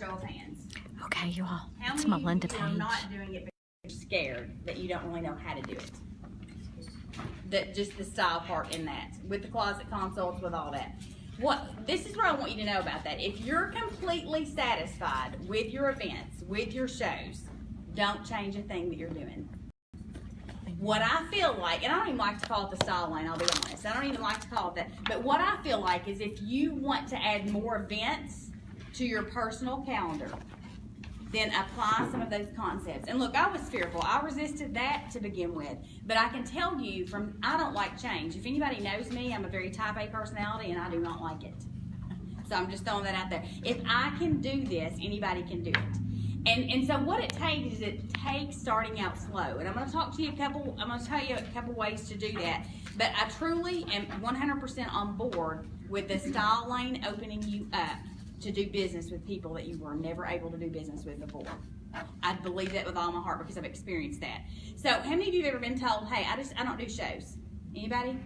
show of hands. Okay, you all. How It's many Melinda of you are Page. not doing it because you're scared that you don't really know how to do it? Just the style part in that, with the closet consults, with all that. This is what I want you to know about that. If you're completely satisfied with your events, with your shows, don't change a thing that you're doing. What I feel like, and I don't even like to call it the style lane, I'll be honest. I don't even like to call it that. But what I feel like is if you want to add more events to your personal calendar, then apply some of those concepts. And look, I was fearful. I resisted that to begin with. But I can tell you I don't like change. If anybody knows me, I'm a very type A personality and I do not like it. So I'm just throwing that out there. If I can do this, anybody can do it. And so what it takes is it takes starting out slow. And I'm going to tell you a couple ways to do that. But I truly am 100% on board with the style lane opening you up to do business with people that you were never able to do business with before. I believe that with all my heart because I've experienced that. So how many of you have ever been told, hey, I don't do shows? Anybody?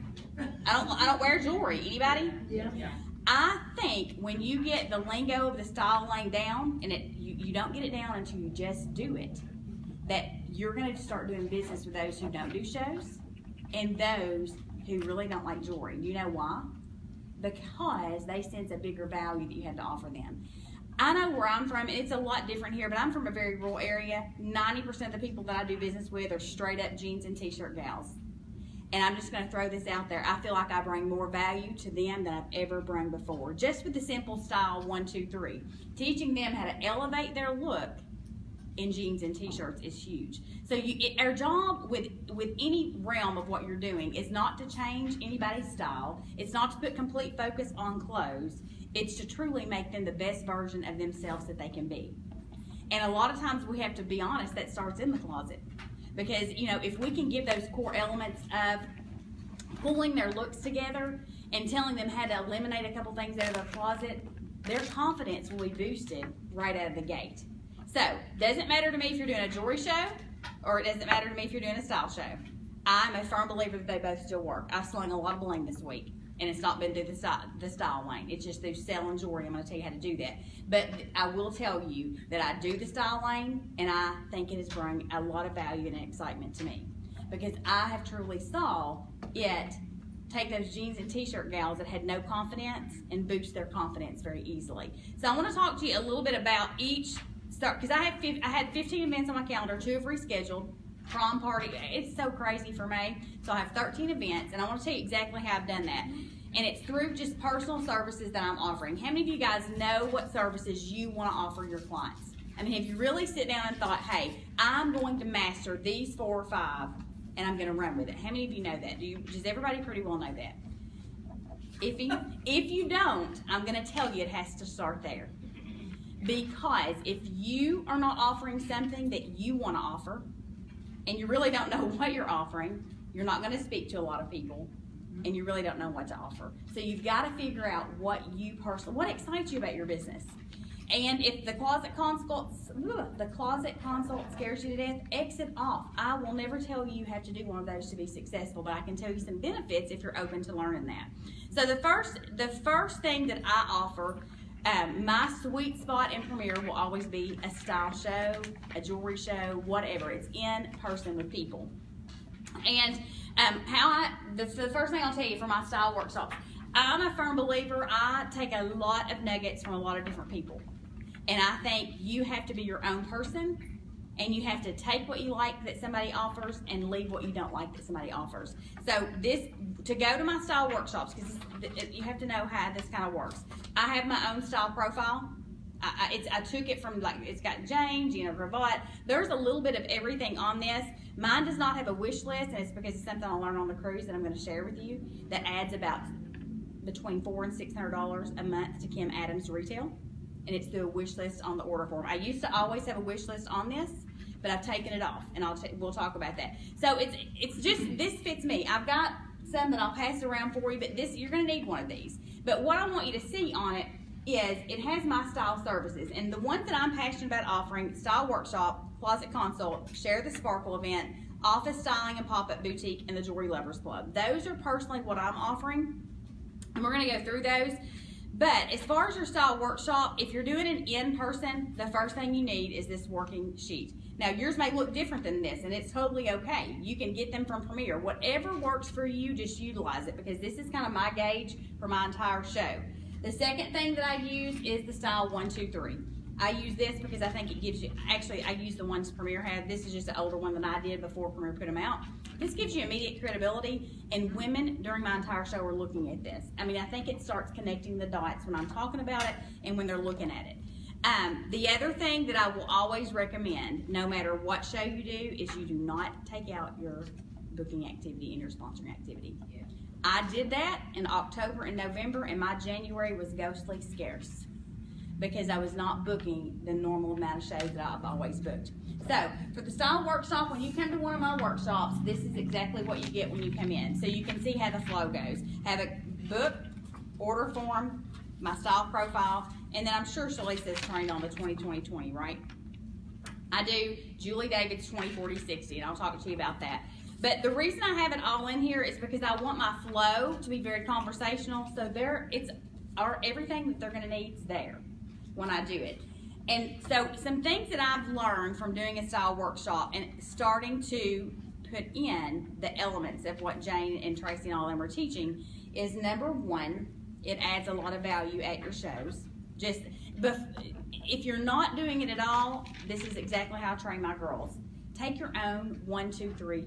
I don't wear jewelry. Anybody? Yeah. I think when you get the lingo of the style lane down, and you don't get it down until you just do it, that you're going to start doing business with those who don't do shows and those who really don't like jewelry. You know why? Because they sense a bigger value that you have to offer them. I know where I'm from, and it's a lot different here, but I'm from a very rural area. 90% of the people that I do business with are straight up jeans and t-shirt gals. And I'm just going to throw this out there. I feel like I bring more value to them than I've ever brought before. Just with the simple style 1, 2, 3. Teaching them how to elevate their look in jeans and t-shirts is huge. So our job with any realm of what you're doing is not to change anybody's style. It's not to put complete focus on clothes. It's to truly make them the best version of themselves that they can be. And a lot of times we have to be honest, that starts in the closet. Because, if we can give those core elements of pulling their looks together and telling them how to eliminate a couple things out of their closet, their confidence will be boosted right out of the gate. So, doesn't matter to me if you're doing a jewelry show, or it doesn't matter to me if you're doing a style show. I'm a firm believer that they both still work. I've slung a lot of bling this week, and it's not been through the style lane. It's just through selling jewelry. I'm going to tell you how to do that. But I will tell you that I do the style lane, and I think it has brought a lot of value and excitement to me. Because I have truly saw it take those jeans and t-shirt gals that had no confidence and boost their confidence very easily. So I want to talk to you a little bit about each start, because I had 15 events on my calendar, 2 have rescheduled. Prom party, it's so crazy for me. So I have 13 events, and I want to tell you exactly how I've done that. And it's through just personal services that I'm offering. How many of you guys know what services you want to offer your clients? I mean, if you really sit down and thought, hey, I'm going to master these 4 or 5, and I'm going to run with it. How many of you know that? Does everybody pretty well know that? If you don't, I'm going to tell you it has to start there. Because if you are not offering something that you want to offer, and you really don't know what you're offering, you're not going to speak to a lot of people, and you really don't know what to offer. So you've got to figure out what excites you about your business. And if the closet consult scares you to death, exit off. I will never tell you have to do one of those to be successful, but I can tell you some benefits if you're open to learning that. So the first thing that I offer, my sweet spot in Premier will always be a style show, a jewelry show, whatever. It's in person with people. And the first thing I'll tell you for my style workshop, I'm a firm believer. I take a lot of nuggets from a lot of different people. And I think you have to be your own person, and you have to take what you like that somebody offers and leave what you don't like that somebody offers. So to go to my style workshops, because you have to know how this kind of works. I have my own style profile. I took it from, it's got Jane, Gina Gravatt. There's a little bit of everything on this. Mine does not have a wish list, and it's because it's something I learned on the cruise that I'm going to share with you that adds about between $400 and $600 a month to Kim Adams Retail. And it's through a wish list on the order form. I used to always have a wish list on this, but I've taken it off, and we'll talk about that. So it's just, this fits me. I've got some that I'll pass around for you, but you're going to need one of these. But what I want you to see on it is it has my style services, and the ones that I'm passionate about offering: style workshop, closet consult, share the sparkle event, office styling and pop-up boutique, and the jewelry lovers club. Those are personally what I'm offering, and we're going to go through those. But as far as your style workshop, if you're doing it in person, the first thing you need is this working sheet. Now yours may look different than this, and it's totally okay. You can get them from Premier. Whatever works for you, just utilize it, because this is kind of my gauge for my entire show. The second thing that I use is the style 1, 2, 3. I use this because I think it gives you, actually I use the ones Premier had. This is just an older one than I did before Premier put them out. This gives you immediate credibility, and women during my entire show are looking at this. I mean, I think it starts connecting the dots when I'm talking about it and when they're looking at it. The other thing that I will always recommend, no matter what show you do, is you do not take out your booking activity and your sponsoring activity. Yeah. I did that in October and November, and my January was ghostly scarce because I was not booking the normal amount of shows that I've always booked. So, for the style workshop, when you come to one of my workshops, this is exactly what you get when you come in. So you can see how the flow goes. Have a book, order form, my style profile, and then I'm sure Shalisa's trained on the 20-20-20, right? I do Julie David's 20-40-60, and I'll talk to you about that. But the reason I have it all in here is because I want my flow to be very conversational, so everything that they're gonna need is there when I do it. And so some things that I've learned from doing a style workshop and starting to put in the elements of what Jane and Tracy and all them are teaching is, number one, it adds a lot of value at your shows. Just, if you're not doing it at all, this is exactly how I train my girls. Take your own 1, 2, 3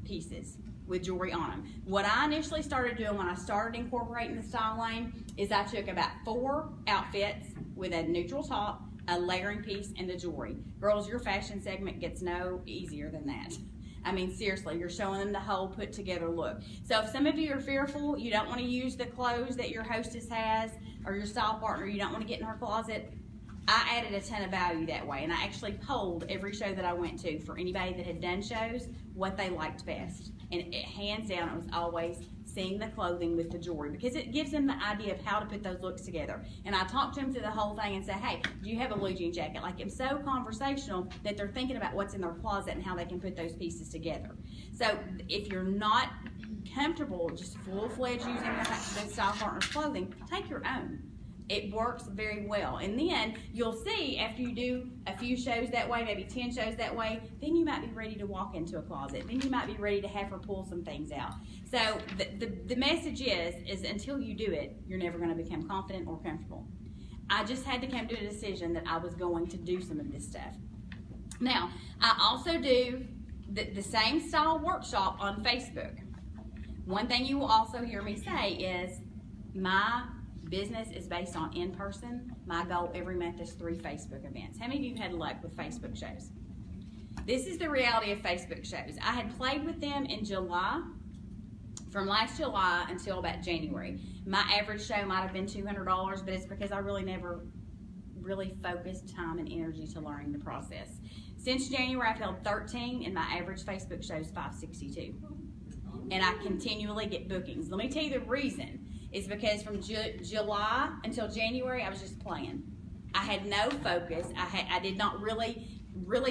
pieces with jewelry on them. What I initially started doing when I started incorporating the style lane is I took about 4 outfits with a neutral top, a layering piece, and the jewelry. Girls, your fashion segment gets no easier than that. I mean, seriously, you're showing them the whole put together look. So if some of you are fearful, you don't want to use the clothes that your hostess has or your style partner, you don't want to get in her closet, I added a ton of value that way. And I actually polled every show that I went to for anybody that had done shows what they liked best. And hands down, it was always seeing the clothing with the jewelry, because it gives them the idea of how to put those looks together. And I talked to them through the whole thing and said, hey, do you have a blue jean jacket? Like, it's so conversational that they're thinking about what's in their closet and how they can put those pieces together. So if you're not comfortable just full-fledged using the style partner's clothing, take your own. It works very well. And then you'll see after you do a few shows that way, maybe 10 shows that way, then you might be ready to walk into a closet. Then you might be ready to have her pull some things out. So the message is until you do it, you're never going to become confident or comfortable. I just had to come to a decision that I was going to do some of this stuff. Now, I also do the same style workshop on Facebook. One thing you will also hear me say is my business is based on in-person. My goal every month is 3 Facebook events. How many of you have had luck with Facebook shows? This is the reality of Facebook shows. I had played with them in July, from last July until about January. My average show might have been $200, but it's because I really never really focused time and energy to learning the process. Since January, I've held 13, and my average Facebook show is $562. And I continually get bookings. Let me tell you the reason. Is because from July until January, I was just playing. I had no focus. I did not really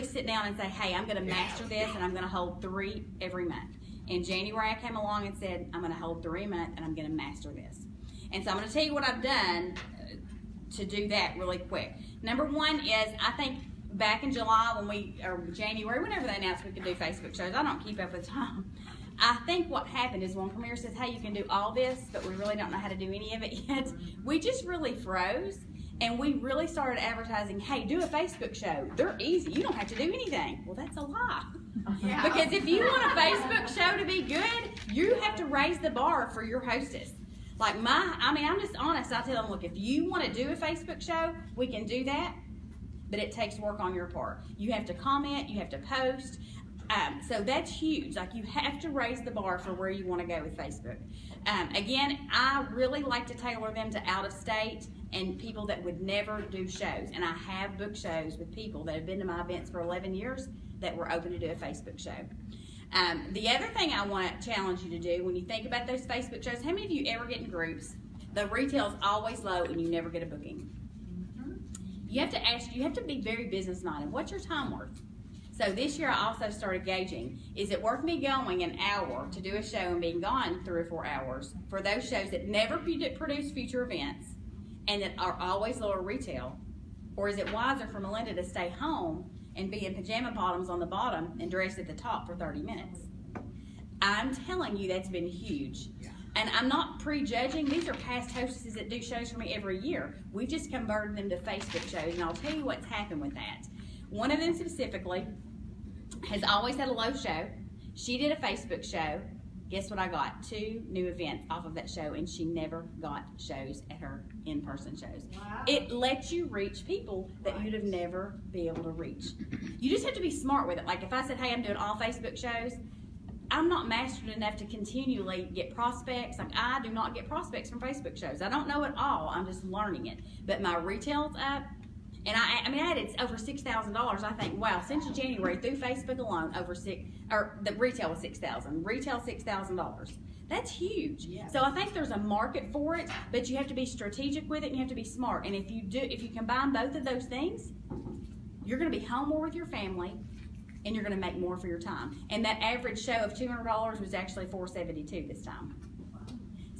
sit down and say, hey, I'm going to master this, and I'm going to hold 3 every month. In January, I came along and said, I'm going to hold 3 a month, and I'm going to master this. And so I'm going to tell you what I've done to do that really quick. Number one is, I think back in July or January, whenever they announced we could do Facebook shows, I don't keep up with time. I think what happened is when Premier says, hey, you can do all this, but we really don't know how to do any of it yet, we just really froze, and we really started advertising, hey, do a Facebook show. They're easy. You don't have to do anything. Well, that's a lie. Yeah. Because if you want a Facebook show to be good, you have to raise the bar for your hostess. Like I'm just honest. I tell them, look, if you want to do a Facebook show, we can do that, but it takes work on your part. You have to comment. You have to post. So that's huge. Like, you have to raise the bar for where you want to go with Facebook. Again, I really like to tailor them to out of state and people that would never do shows. And I have booked shows with people that have been to my events for 11 years that were open to do a Facebook show. The other thing I want to challenge you to do when you think about those Facebook shows, how many of you ever get in groups? The retail's always low and you never get a booking. You have to be very business-minded. What's your time worth? So this year I also started gauging, is it worth me going an hour to do a show and being gone 3 or 4 hours for those shows that never produce future events and that are always lower retail? Or is it wiser for Melinda to stay home and be in pajama bottoms on the bottom and dress at the top for 30 minutes? I'm telling you, that's been huge. And I'm not prejudging. These are past hostesses that do shows for me every year. We've just converted them to Facebook shows, and I'll tell you what's happened with that. One of them specifically has always had a low show. She did a Facebook show. Guess what I got? 2 new events off of that show, and she never got shows at her in-person shows. Wow. It lets you reach people that you'd have never been able to reach. You just have to be smart with it. Like if I said, hey, I'm doing all Facebook shows, I'm not mastered enough to continually get prospects. Like I do not get prospects from Facebook shows. I don't know it all. I'm just learning it. But my retail's up. And I mean, I added over $6,000. I think, wow, since January through Facebook alone, the retail was $6,000. Retail $6,000. That's huge. Yeah. So I think there's a market for it, but you have to be strategic with it and you have to be smart. And if you combine both of those things, you're going to be home more with your family, and you're going to make more for your time. And that average show of $200 was actually $472 this time.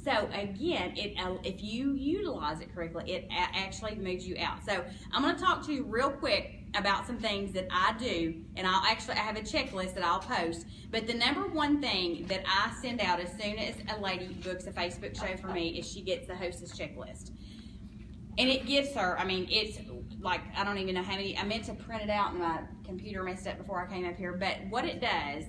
So again, if you utilize it correctly, it actually moves you out. So I'm going to talk to you real quick about some things that I do, and I have a checklist that I'll post. But the number one thing that I send out as soon as a lady books a Facebook show for me is she gets the hostess checklist. And it gives her, I mean, it's like, I don't even know how many, I meant to print it out and my computer messed up before I came up here, but what it does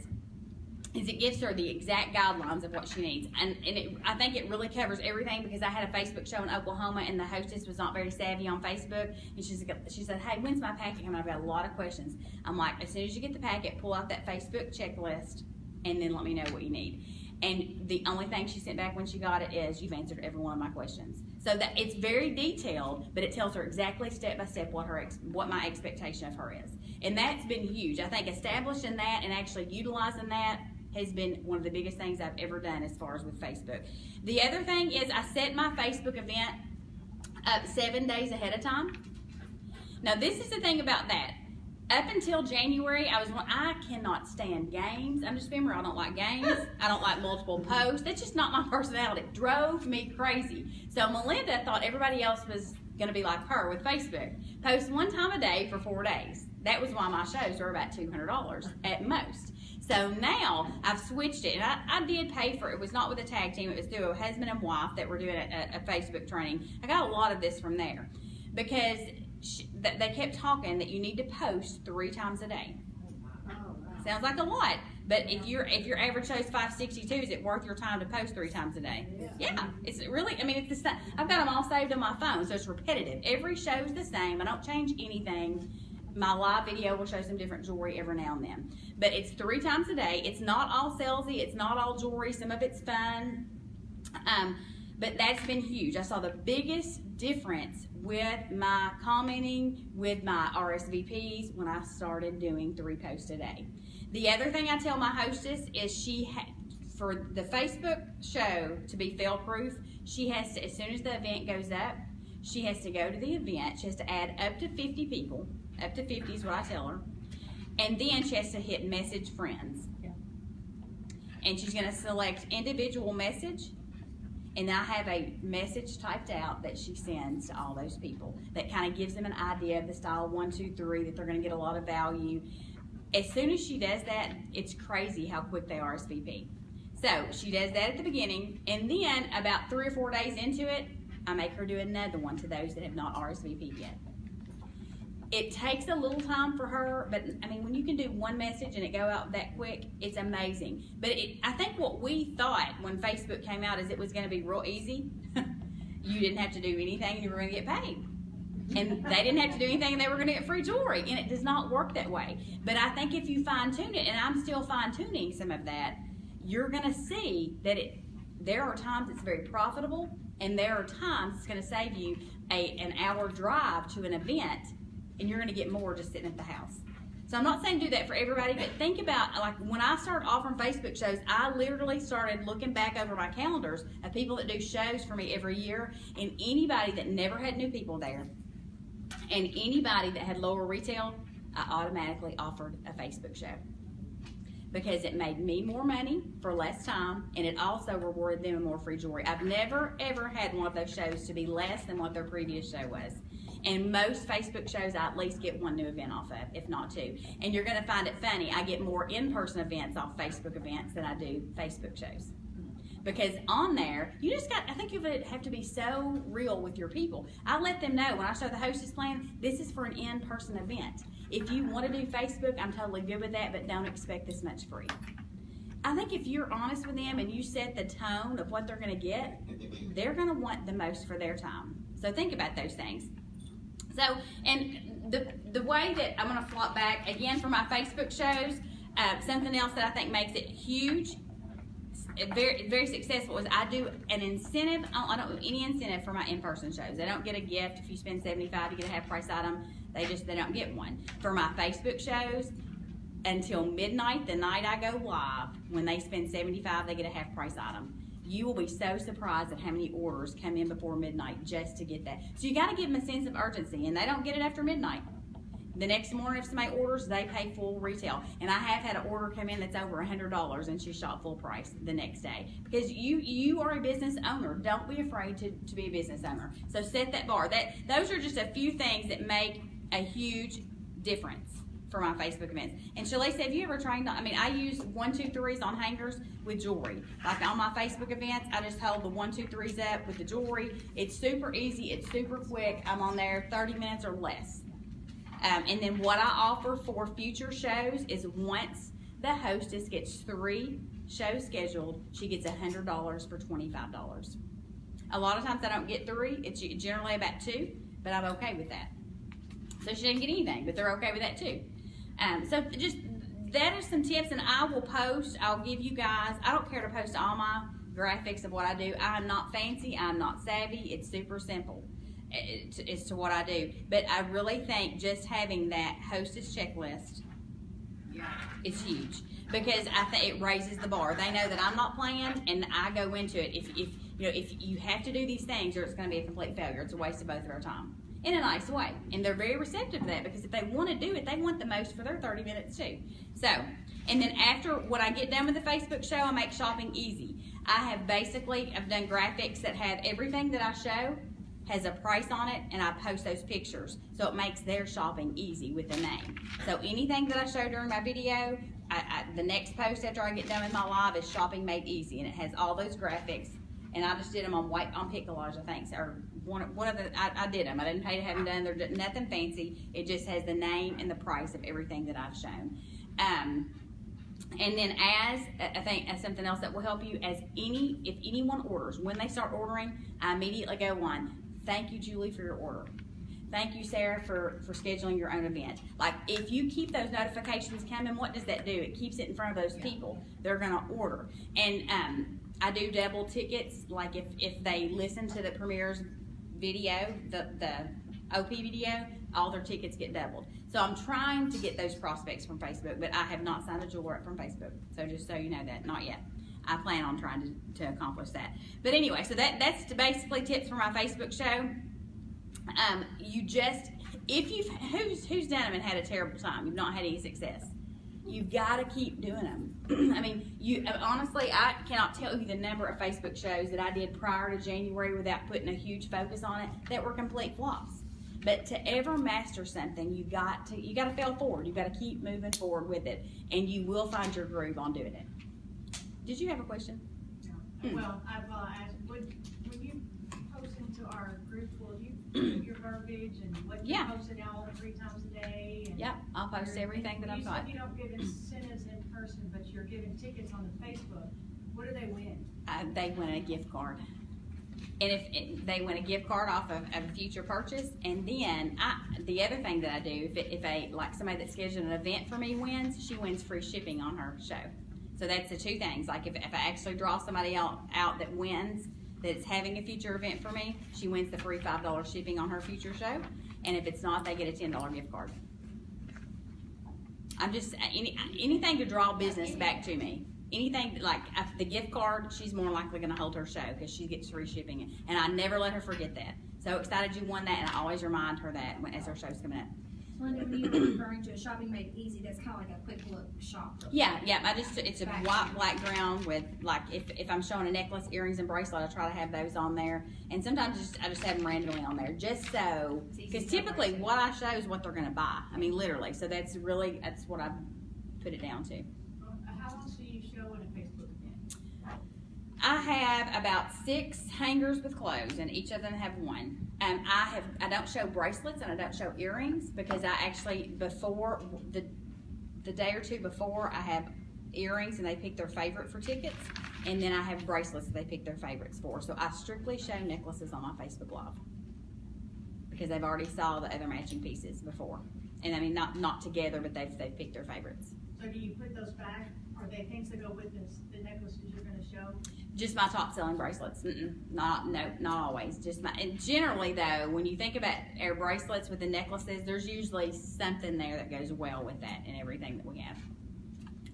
is it gives her the exact guidelines of what she needs. And I think it really covers everything, because I had a Facebook show in Oklahoma and the hostess was not very savvy on Facebook. And she said, hey, when's my packet coming? I've got a lot of questions. I'm like, as soon as you get the packet, pull out that Facebook checklist and then let me know what you need. And the only thing she sent back when she got it is, you've answered every one of my questions. So that it's very detailed, but it tells her exactly step by step what my expectation of her is. And that's been huge. I think establishing that and actually utilizing that has been one of the biggest things I've ever done as far as with Facebook. The other thing is I set my Facebook event up 7 days ahead of time. Now this is the thing about that. Up until January, I cannot stand games. I'm just being real. I don't like games. I don't like multiple posts. That's just not my personality. It drove me crazy. So Melinda thought everybody else was going to be like her with Facebook. Post 1 time a day for 4 days. That was why my shows were about $200 at most. So now I've switched it, and I did pay for it. It was not with a tag team. It was through a husband and wife that were doing a Facebook training. I got a lot of this from there because they kept talking that you need to post 3 times a day. Sounds like a lot, but if your average show is 562, is it worth your time to post 3 times a day? Yeah, it's really. I mean, it's the same. I've got them all saved on my phone, so it's repetitive. Every show's the same. I don't change anything. My live video will show some different jewelry every now and then. But it's 3 times a day. It's not all salesy. It's not all jewelry. Some of it's fun. But that's been huge. I saw the biggest difference with my commenting, with my RSVPs, when I started doing 3 posts a day. The other thing I tell my hostess is for the Facebook show to be fail-proof, she has to, as soon as the event goes up, she has to go to the event. She has to add up to 50 people. Up to 50 is what I tell her. And then she has to hit message friends. Yeah. And she's going to select individual message. And I have a message typed out that she sends to all those people that kind of gives them an idea of the style 1, 2, 3, that they're going to get a lot of value. As soon as she does that, it's crazy how quick they RSVP. So she does that at the beginning. And then about 3 or 4 days into it, I make her do another one to those that have not RSVP'd yet. It takes a little time for her, but I mean, when you can do 1 message and it go out that quick, it's amazing. But I think what we thought when Facebook came out is it was going to be real easy. You didn't have to do anything and you were going to get paid. And they didn't have to do anything and they were going to get free jewelry. And it does not work that way. But I think if you fine tune it, and I'm still fine tuning some of that, you're going to see that there are times it's very profitable, and there are times it's going to save you an hour drive to an event, and you're going to get more just sitting at the house. So I'm not saying do that for everybody, but think about, like, when I started offering Facebook shows, I literally started looking back over my calendars of people that do shows for me every year, and anybody that never had new people there, and anybody that had lower retail, I automatically offered a Facebook show. because it made me more money for less time, and it also rewarded them with more free jewelry. I've never, ever had one of those shows to be less than what their previous show was. And most Facebook shows, I at least get one new event off of, if not two. And you're gonna find it funny, I get more in-person events off Facebook events than I do Facebook shows. Because on there, you just got, I think you would have to be so real with your people. I let them know when I show the hostess plan, this is for an in-person event. If you want to do Facebook, I'm totally good with that, but don't expect this much free. I think if you're honest with them and you set the tone of what they're going to get, they're going to want the most for their time. So think about those things. So, and the way that I'm going to flop back, again, for my Facebook shows, something else that I think makes it huge, very, very successful, is I do an incentive. I don't do any incentive for my in-person shows. They don't get a gift. If you spend $75, you get a half price item. They don't get one. For my Facebook shows, until midnight, the night I go live, when they spend $75, they get a half price item. You will be so surprised at how many orders come in before midnight just to get that. So you got to give them a sense of urgency, and they don't get it after midnight. The next morning, if somebody orders, they pay full retail. And I have had an order come in that's over $100, and she shot full price the next day. Because you are a business owner. Don't be afraid to be a business owner. So set that bar. Those are just a few things that make a huge difference for my Facebook events. And Shalisa, have you ever trained on, I use 1, 2, 3s on hangers with jewelry. Like on my Facebook events, I just hold the 1, 2, 3s up with the jewelry. It's super easy. It's super quick. I'm on there 30 minutes or less. And then what I offer for future shows is once the hostess gets 3 shows scheduled, she gets $100 for $25. A lot of times I don't get 3. It's generally about 2, but I'm okay with that. So she didn't get anything, but they're okay with that too. So just, that are some tips, and I will post, I'll give you guys, I don't care to post all my graphics of what I do. I'm not fancy, I'm not savvy, it's super simple as to what I do. But I really think just having that hostess checklist is huge, because I think it raises the bar. They know that I'm not playing, and I go into it. If you have to do these things, or it's going to be a complete failure. It's a waste of both of our time. In a nice way. And they're very receptive to that, because if they want to do it, they want the most for their 30 minutes too. So, and then after, when I get done with the Facebook show, I make shopping easy. I've done graphics that have everything that I show has a price on it, and I post those pictures. So it makes their shopping easy with the name. So anything that I show during my video, the next post after I get done with my live is shopping made easy, and it has all those graphics. And I just did them on Pic Collage, I think, or one of the, I did them. I didn't pay to have them done. They're nothing fancy. It just has the name and the price of everything that I've shown. And then I think something else that will help you, if anyone orders, when they start ordering, I immediately go on, thank you, Julie, for your order. Thank you, Sarah, for scheduling your own event. Like, if you keep those notifications coming, what does that do? It keeps it in front of those people. They're going to order. And I do double tickets, like if they listen to the premier's video, the OP video, all their tickets get doubled. So I'm trying to get those prospects from Facebook, but I have not signed a jeweler up from Facebook. So just so you know that, not yet. I plan on trying to accomplish that. But anyway, so that's basically tips for my Facebook show. Who's done them and had a terrible time? You've not had any success. You've got to keep doing them. Honestly, I cannot tell you the number of Facebook shows that I did prior to January without putting a huge focus on it that were complete flops. But to ever master something, you got to fail forward. You've got to keep moving forward with it, and you will find your groove on doing it. Did you have a question? No. Well, I will ask, when you post into our group, will you put your verbiage and what you're posting out 3 times a day? And yep, I'll post everything that I've got. You said you don't give incentives in person, but you're giving tickets on the Facebook. What do they win? They win a gift card. And if they win a gift card off of a future purchase, and then the other thing that I do, if somebody that scheduled an event for me wins, she wins free shipping on her show. So that's the 2 things. Like if I actually draw somebody out that wins, that's having a future event for me, she wins the free $5 shipping on her future show. And if it's not, they get a $10 gift card. I'm just, anything to draw business back to me. Anything like the gift card, she's more likely going to hold her show because she gets free shipping. And I never let her forget that. So excited you won that, and I always remind her that as her show's coming up. Melinda, when you were referring to a shopping made easy, that's kind of like a quick look shop. Yeah, it's a white background with, like, if I'm showing a necklace, earrings, and bracelet, I try to have those on there. And sometimes I just have them randomly on there, just so, because typically what I show is what they're gonna buy. I mean, literally, so that's what I put it down to. How else do you show in a Facebook event? I have about 6 hangers with clothes, and each of them have one. I don't show bracelets and I don't show earrings because I actually, before the day or two before, I have earrings and they pick their favorite for tickets, and then I have bracelets that they pick their favorites for. So I strictly show necklaces on my Facebook Live because they've already saw the other matching pieces before, and I mean not together, but they've picked their favorites. So do you put those back? Are they things that go with the necklaces you're going to show? Just my top selling bracelets. Not always. And generally though, when you think about our bracelets with the necklaces, there's usually something there that goes well with that and everything that we have.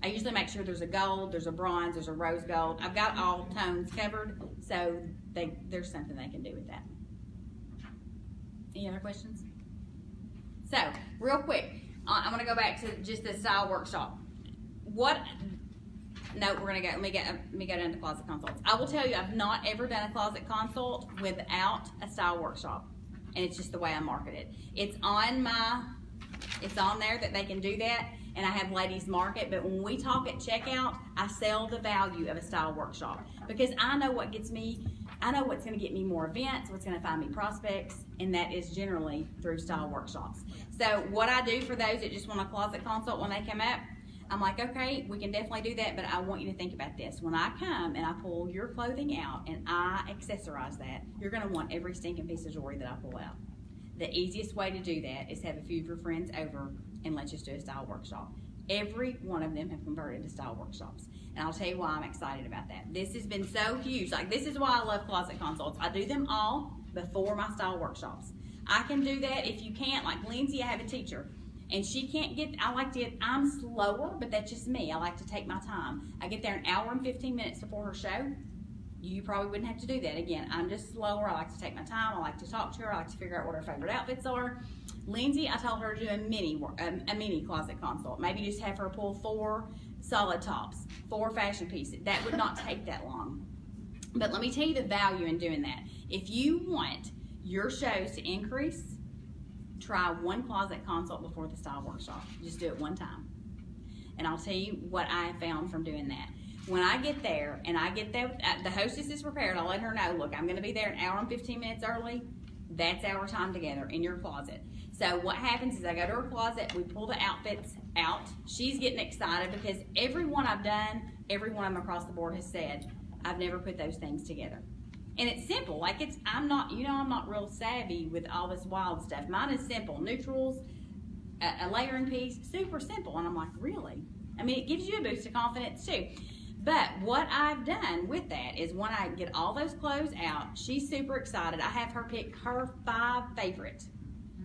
I usually make sure there's a gold, there's a bronze, there's a rose gold. I've got all tones covered, so there's something they can do with that. Any other questions? So, real quick, I'm going to go back to just the style workshop. No, we're gonna go. Let me go down to closet consults. I will tell you, I've not ever done a closet consult without a style workshop, and it's just the way I market it. It's on there that they can do that, and I have ladies mark it. But when we talk at checkout, I sell the value of a style workshop because I know what gets me. I know what's going to get me more events, what's going to find me prospects, and that is generally through style workshops. So what I do for those that just want a closet consult when they come up, I'm like, okay, we can definitely do that, but I want you to think about this. When I come and I pull your clothing out and I accessorize that, you're going to want every stinking piece of jewelry that I pull out. The easiest way to do that is have a few of your friends over and let's just do a style workshop. Every one of them have converted to style workshops. And I'll tell you why I'm excited about that. This has been so huge. Like, this is why I love closet consults. I do them all before my style workshops. I can do that if you can't. Like Lindsay, I have a teacher. And she can't get, I'm slower, but that's just me. I like to take my time. I get there an hour and 15 minutes before her show. You probably wouldn't have to do that. Again, I'm just slower. I like to take my time. I like to talk to her. I like to figure out what her favorite outfits are. Lindsay, I told her to do a mini closet consult. Maybe just have her pull 4 solid tops, 4 fashion pieces. That would not take that long. But let me tell you the value in doing that. If you want your shows to increase, try one closet consult before the style workshop. Just do it one time. And I'll tell you what I found from doing that. When I get there, and I get there, the hostess is prepared, I'll let her know, look, I'm going to be there an hour and 15 minutes early. That's our time together in your closet. So what happens is I go to her closet, we pull the outfits out. She's getting excited because every one I've done, every one of them across the board has said, I've never put those things together. And it's simple. Like, I'm not real savvy with all this wild stuff. Mine is simple. Neutrals, a layering piece, super simple. And I'm like, really? I mean, it gives you a boost of confidence too. But what I've done with that is when I get all those clothes out, she's super excited. I have her pick her 5 favorite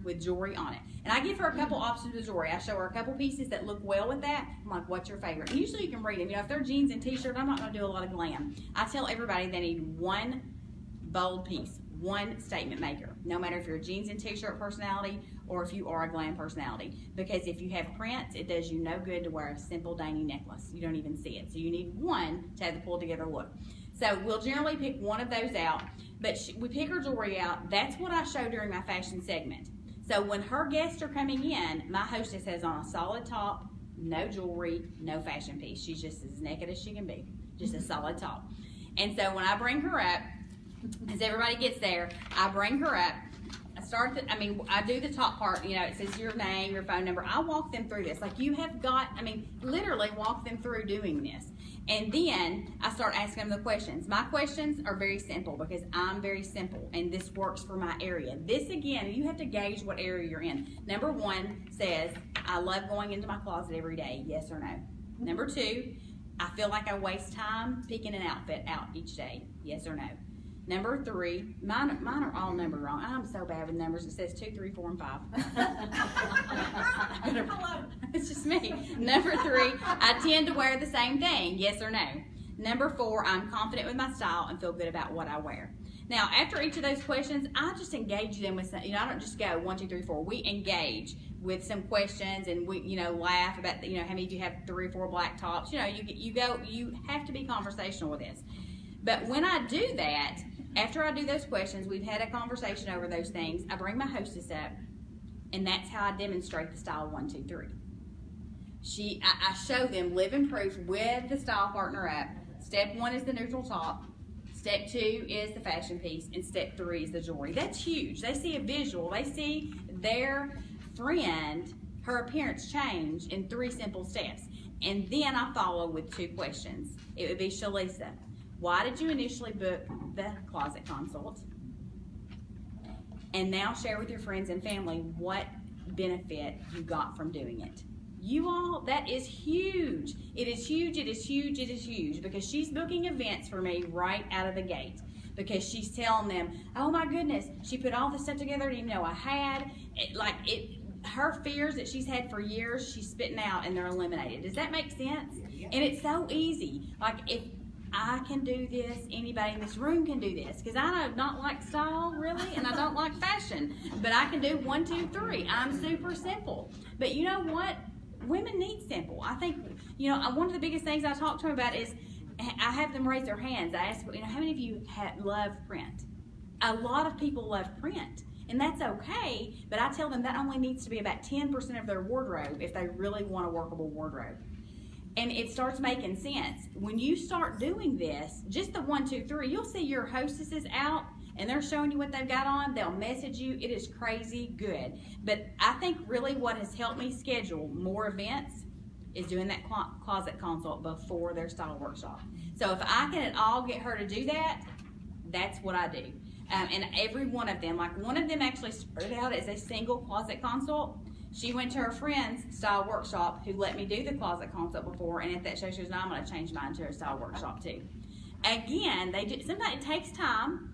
with jewelry on it. And I give her a couple options of jewelry. I show her a couple pieces that look well with that. I'm like, what's your favorite? And usually you can read them. You know, if they're jeans and t-shirt, I'm not going to do a lot of glam. I tell everybody they need one bold piece, one statement maker, no matter if you're a jeans and t-shirt personality or if you are a glam personality. Because if you have prints, it does you no good to wear a simple dainty necklace. You don't even see it. So you need one to have the pulled together look. So we'll generally pick one of those out, but we pick her jewelry out. That's what I show during my fashion segment. So when her guests are coming in, my hostess has on a solid top, no jewelry, no fashion piece. She's just as naked as she can be, just a solid top. And so when I bring her up, as everybody gets there, I bring her up. I do the top part, you know, it says your name, your phone number. I walk them through this. Like, you have got, literally walk them through doing this. And then I start asking them the questions. My questions are very simple because I'm very simple and this works for my area. This, again, you have to gauge what area you're in. Number 1 says, I love going into my closet every day, yes or no. Number 2, I feel like I waste time picking an outfit out each day, yes or no. Number 3, mine are all numbered wrong. I'm so bad with numbers. It says 2, 3, 4, and 5. It's just me. Number 3, I tend to wear the same thing, yes or no. Number 4, I'm confident with my style and feel good about what I wear. Now, after each of those questions, I just engage them with, I don't just go 1, 2, 3, 4. We engage. with some questions, and we, laugh about, how many of you have 3 or 4 black tops. You have to be conversational with this. But when I do that, after I do those questions, we've had a conversation over those things, I bring my hostess up, and that's how I demonstrate the style 1, 2, 3. I show them living proof with the style partner up. Step 1 is the neutral top. Step 2 is the fashion piece, and step 3 is the jewelry. That's huge. They see a visual. They see their friend, her appearance change in 3 simple steps. And then I follow with 2 questions. It would be, Shalisa, why did you initially book the closet consult? And now share with your friends and family what benefit you got from doing it. You all, that is huge. It is huge, it is huge, it is huge, because she's booking events for me right out of the gate. Because she's telling them, oh my goodness, she put all this stuff together, didn't even know I had. Her fears that she's had for years, she's spitting out and they're eliminated. Does that make sense? Yeah. And it's so easy. Like, if I can do this, anybody in this room can do this. Because I do not like style, really, and I don't like fashion. But I can do 1, 2, 3. I'm super simple. But you know what? Women need simple. I think, one of the biggest things I talk to them about is, I have them raise their hands. I ask, how many of you love print? A lot of people love print, and that's okay, but I tell them that only needs to be about 10% of their wardrobe if they really want a workable wardrobe. And it starts making sense. When you start doing this, just the 1, 2, 3, you'll see your hostesses out, and they're showing you what they've got on. They'll message you. It is crazy good. But I think really what has helped me schedule more events is doing that closet consult before their style workshop. So if I can at all get her to do that, that's what I do. And every one of them, like one of them actually started out as a single closet consult. She went to her friend's style workshop who let me do the closet consult before, and at that show she was, no, I'm going to change mine to a style workshop too. Again, sometimes it takes time.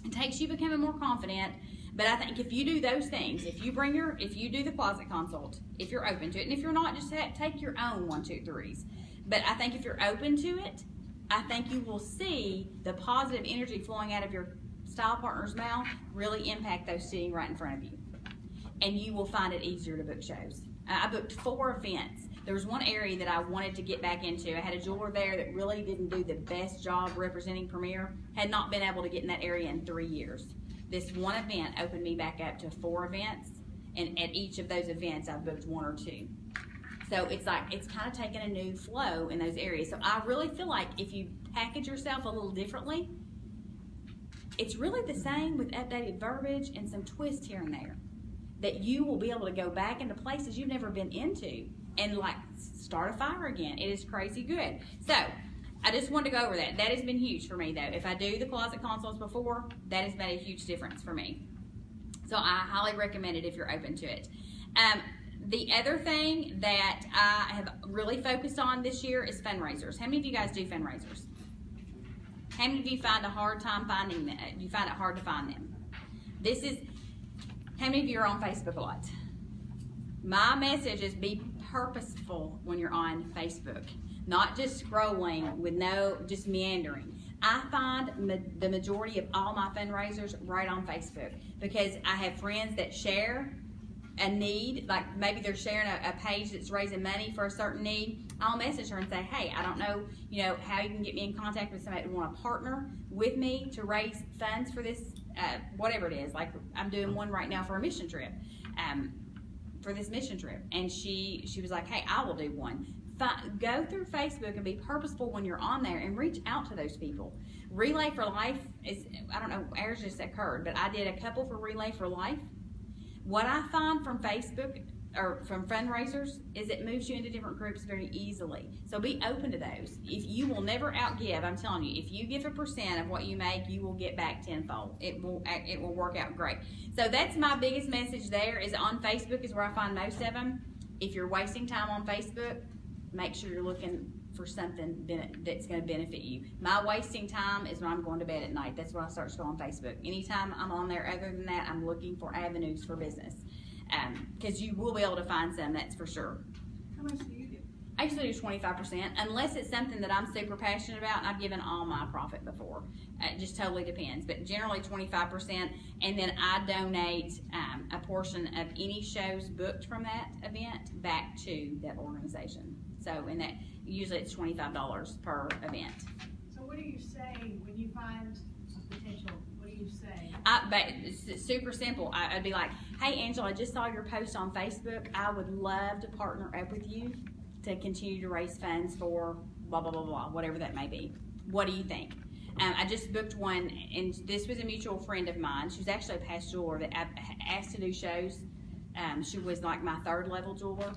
It takes you becoming more confident, but I think if you do those things, if you do the closet consult, if you're open to it, and if you're not, just take your own 1, 2, 3s. But I think if you're open to it, I think you will see the positive energy flowing out of your style partner's mouth really impact those sitting right in front of you. And you will find it easier to book shows. I booked 4 events. There was one area that I wanted to get back into. I had a jeweler there that really didn't do the best job representing Premier. Had not been able to get in that area in 3 years. This one event opened me back up to 4 events, and at each of those events I booked 1 or 2. So it's kind of taking a new flow in those areas. So I really feel like if you package yourself a little differently, it's really the same with updated verbiage and some twist here and there, that you will be able to go back into places you've never been into and start a fire again. It is crazy good. So I just wanted to go over that. That has been huge for me though. If I do the closet consults before, that has made a huge difference for me. So I highly recommend it if you're open to it. The other thing that I have really focused on this year is fundraisers. How many of you guys do fundraisers? How many of you find a hard time finding them? You find it hard to find them? How many of you are on Facebook a lot? My message is be purposeful when you're on Facebook. Not just scrolling with just meandering. I find the majority of all my fundraisers right on Facebook, because I have friends that share a need, like maybe they're sharing a page that's raising money for a certain need. I'll message her and say, hey, I don't know, how you can get me in contact with somebody who want to partner with me to raise funds for this, whatever it is. Like I'm doing one right now for a mission trip, for this mission trip, and she was like, hey, I will do one. Go through Facebook and be purposeful when you're on there and reach out to those people. Relay for Life is, I don't know, ours just occurred, but I did a couple for Relay for Life. What I find from Facebook or from fundraisers is it moves you into different groups very easily. So be open to those. If you will never outgive, I'm telling you, if you give 1% of what you make, you will get back tenfold. It will work out great. So that's my biggest message there, is on Facebook is where I find most of them. If you're wasting time on Facebook, make sure you're looking for something that's going to benefit you. My wasting time is when I'm going to bed at night. That's when I start scrolling Facebook. Anytime I'm on there other than that, I'm looking for avenues for business. Because you will be able to find some, that's for sure. How much do you do? I usually do 25%, unless it's something that I'm super passionate about, and I've given all my profit before. It just totally depends, but generally 25%, and then I donate a portion of any shows booked from that event back to that organization. So, in that, usually it's $25 per event. So what do you say when you find a potential? What do you say? But it's super simple. I'd be like, hey, Angela, I just saw your post on Facebook. I would love to partner up with you to continue to raise funds for blah, blah, blah, blah, whatever that may be. What do you think? I just booked one, and this was a mutual friend of mine. She was actually a past jeweler that I asked to do shows. She was like my third level jeweler.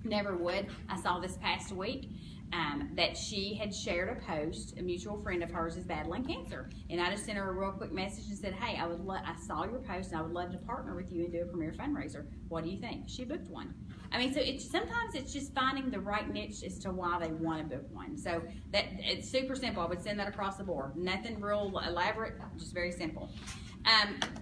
Never would. I saw this past week that she had shared a post. A mutual friend of hers is battling cancer, and I just sent her a real quick message and said, hey, I saw your post and I would love to partner with you and do a premier fundraiser. What do you think? She booked one. I mean, so sometimes it's just finding the right niche as to why they want to book one. So that it's super simple. I would send that across the board. Nothing real elaborate, just very simple.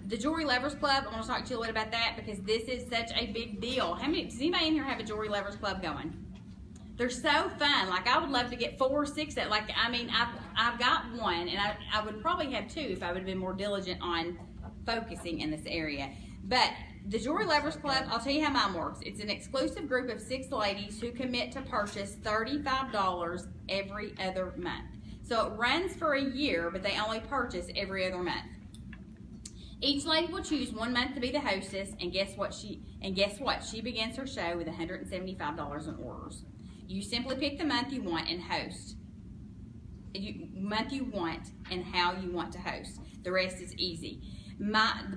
The Jewelry Lovers Club, I want to talk to you a little about that because this is such a big deal. Does anybody in here have a Jewelry Lovers Club going? They're so fun. Like, I would love to get 4 or 6. I've got one, and I would probably have 2 if I would have been more diligent on focusing in this area. But the Jewelry Lovers Club, I'll tell you how mine works. It's an exclusive group of 6 ladies who commit to purchase $35 every other month. So it runs for a year, but they only purchase every other month. Each lady will choose 1 month to be the hostess, and guess what? She begins her show with $175 in orders. You simply pick the month you want and host. Month you want and how you want to host. The rest is easy.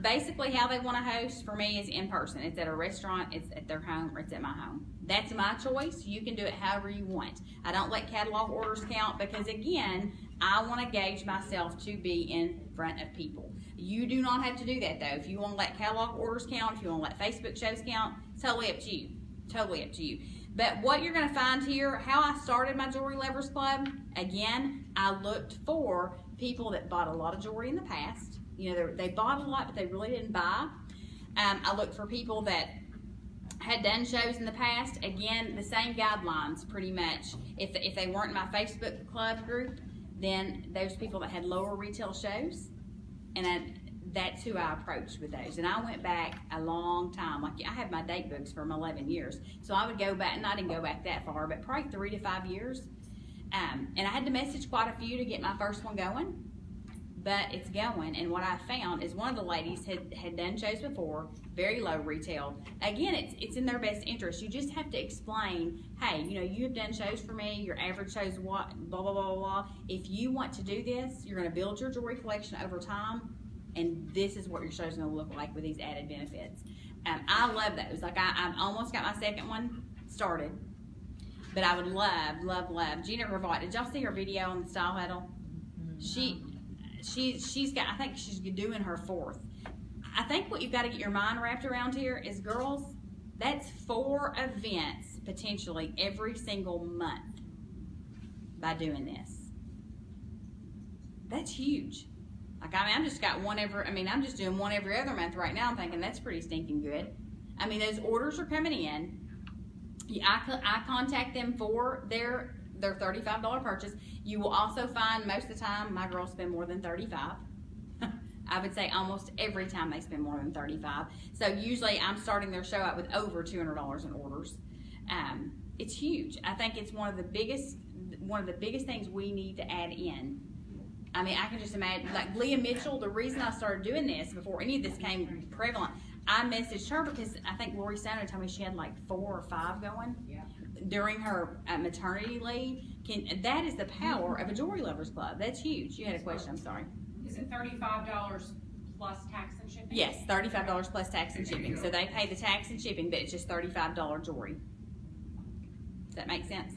Basically how they want to host for me is in person. It's at a restaurant, it's at their home, or it's at my home. That's my choice. You can do it however you want. I don't let catalog orders count because, again, I want to gauge myself to be in front of people. You do not have to do that, though. If you want to let catalog orders count, if you want to let Facebook shows count, totally up to you. Totally up to you. But what you're going to find here, how I started my Jewelry Lovers Club, again, I looked for people that bought a lot of jewelry in the past. You know, they bought a lot, but they really didn't buy. I looked for people that had done shows in the past. Again, the same guidelines, pretty much. If they weren't in my Facebook club group, then those people that had lower retail shows, and that's who I approached with those. And I went back a long time. Like, I have my date books from 11 years. So I would go back, and I didn't go back that far, but probably 3 to 5 years. And I had to message quite a few to get my first one going. But it's going, and what I found is one of the ladies had done shows before, very low retail. Again, it's in their best interest. You just have to explain, hey, you know, you have done shows for me, your average shows what, blah, blah, blah, blah. If you want to do this, you're going to build your jewelry collection over time, and this is what your show's going to look like with these added benefits. I love those. Like, I've almost got my second one started, but I would love. Gina Gravatt, did y'all see her video on the Style Huddle? She's got, I think she's doing her 4th. I think what you've got to get your mind wrapped around here is, girls, that's 4 events potentially every single month by doing this. That's huge. Like, I mean, I'm just doing one every other month right now. I'm thinking that's pretty stinking good. I mean, those orders are coming in. I contact them for their $35 purchase. You will also find most of the time my girls spend more than $35. I would say almost every time they spend more than $35. So usually I'm starting their show out with over $200 in orders. It's huge. I think it's one of the biggest things we need to add in. I mean, I can just imagine, like Leah Mitchell, the reason I started doing this before any of this came prevalent, I messaged her because I think Lori Stoner told me she had like 4 or 5 going. Yeah. During her maternity leave. That is the power of a Jewelry Lovers Club. That's huge. You had a question, I'm sorry. Is it $35 plus tax and shipping? Yes, $35 plus tax and shipping. So they pay the tax and shipping, but it's just $35 jewelry. Does that make sense?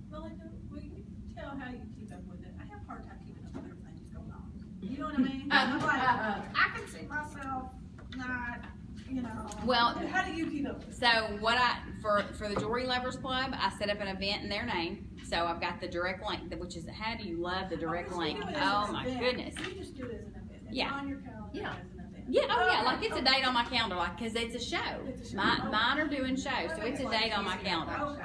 Melinda, will you tell how you keep up with it? I have a hard time keeping up with everything that's going on. You know what I mean? I'm like, I can see myself not, you know. Well, how do you keep up with it? So for the Jewelry Lovers Club, I set up an event in their name. So I've got the direct link, which is, how do you love the direct link? Oh my goodness. You just do it as an event. It's Yeah. on your calendar as an event. Yeah, oh yeah, like it's a date on my calendar, like, because it's a show. Mine are doing shows, so it's a date on my calendar.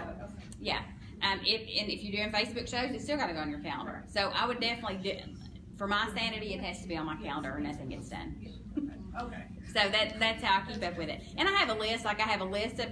Yeah. If you're doing Facebook shows, it's still gotta go on your calendar. So I would definitely do, for my sanity, it has to be on my calendar or nothing gets done. Okay. So that's how I keep up with it. And I have a list, like I have a list of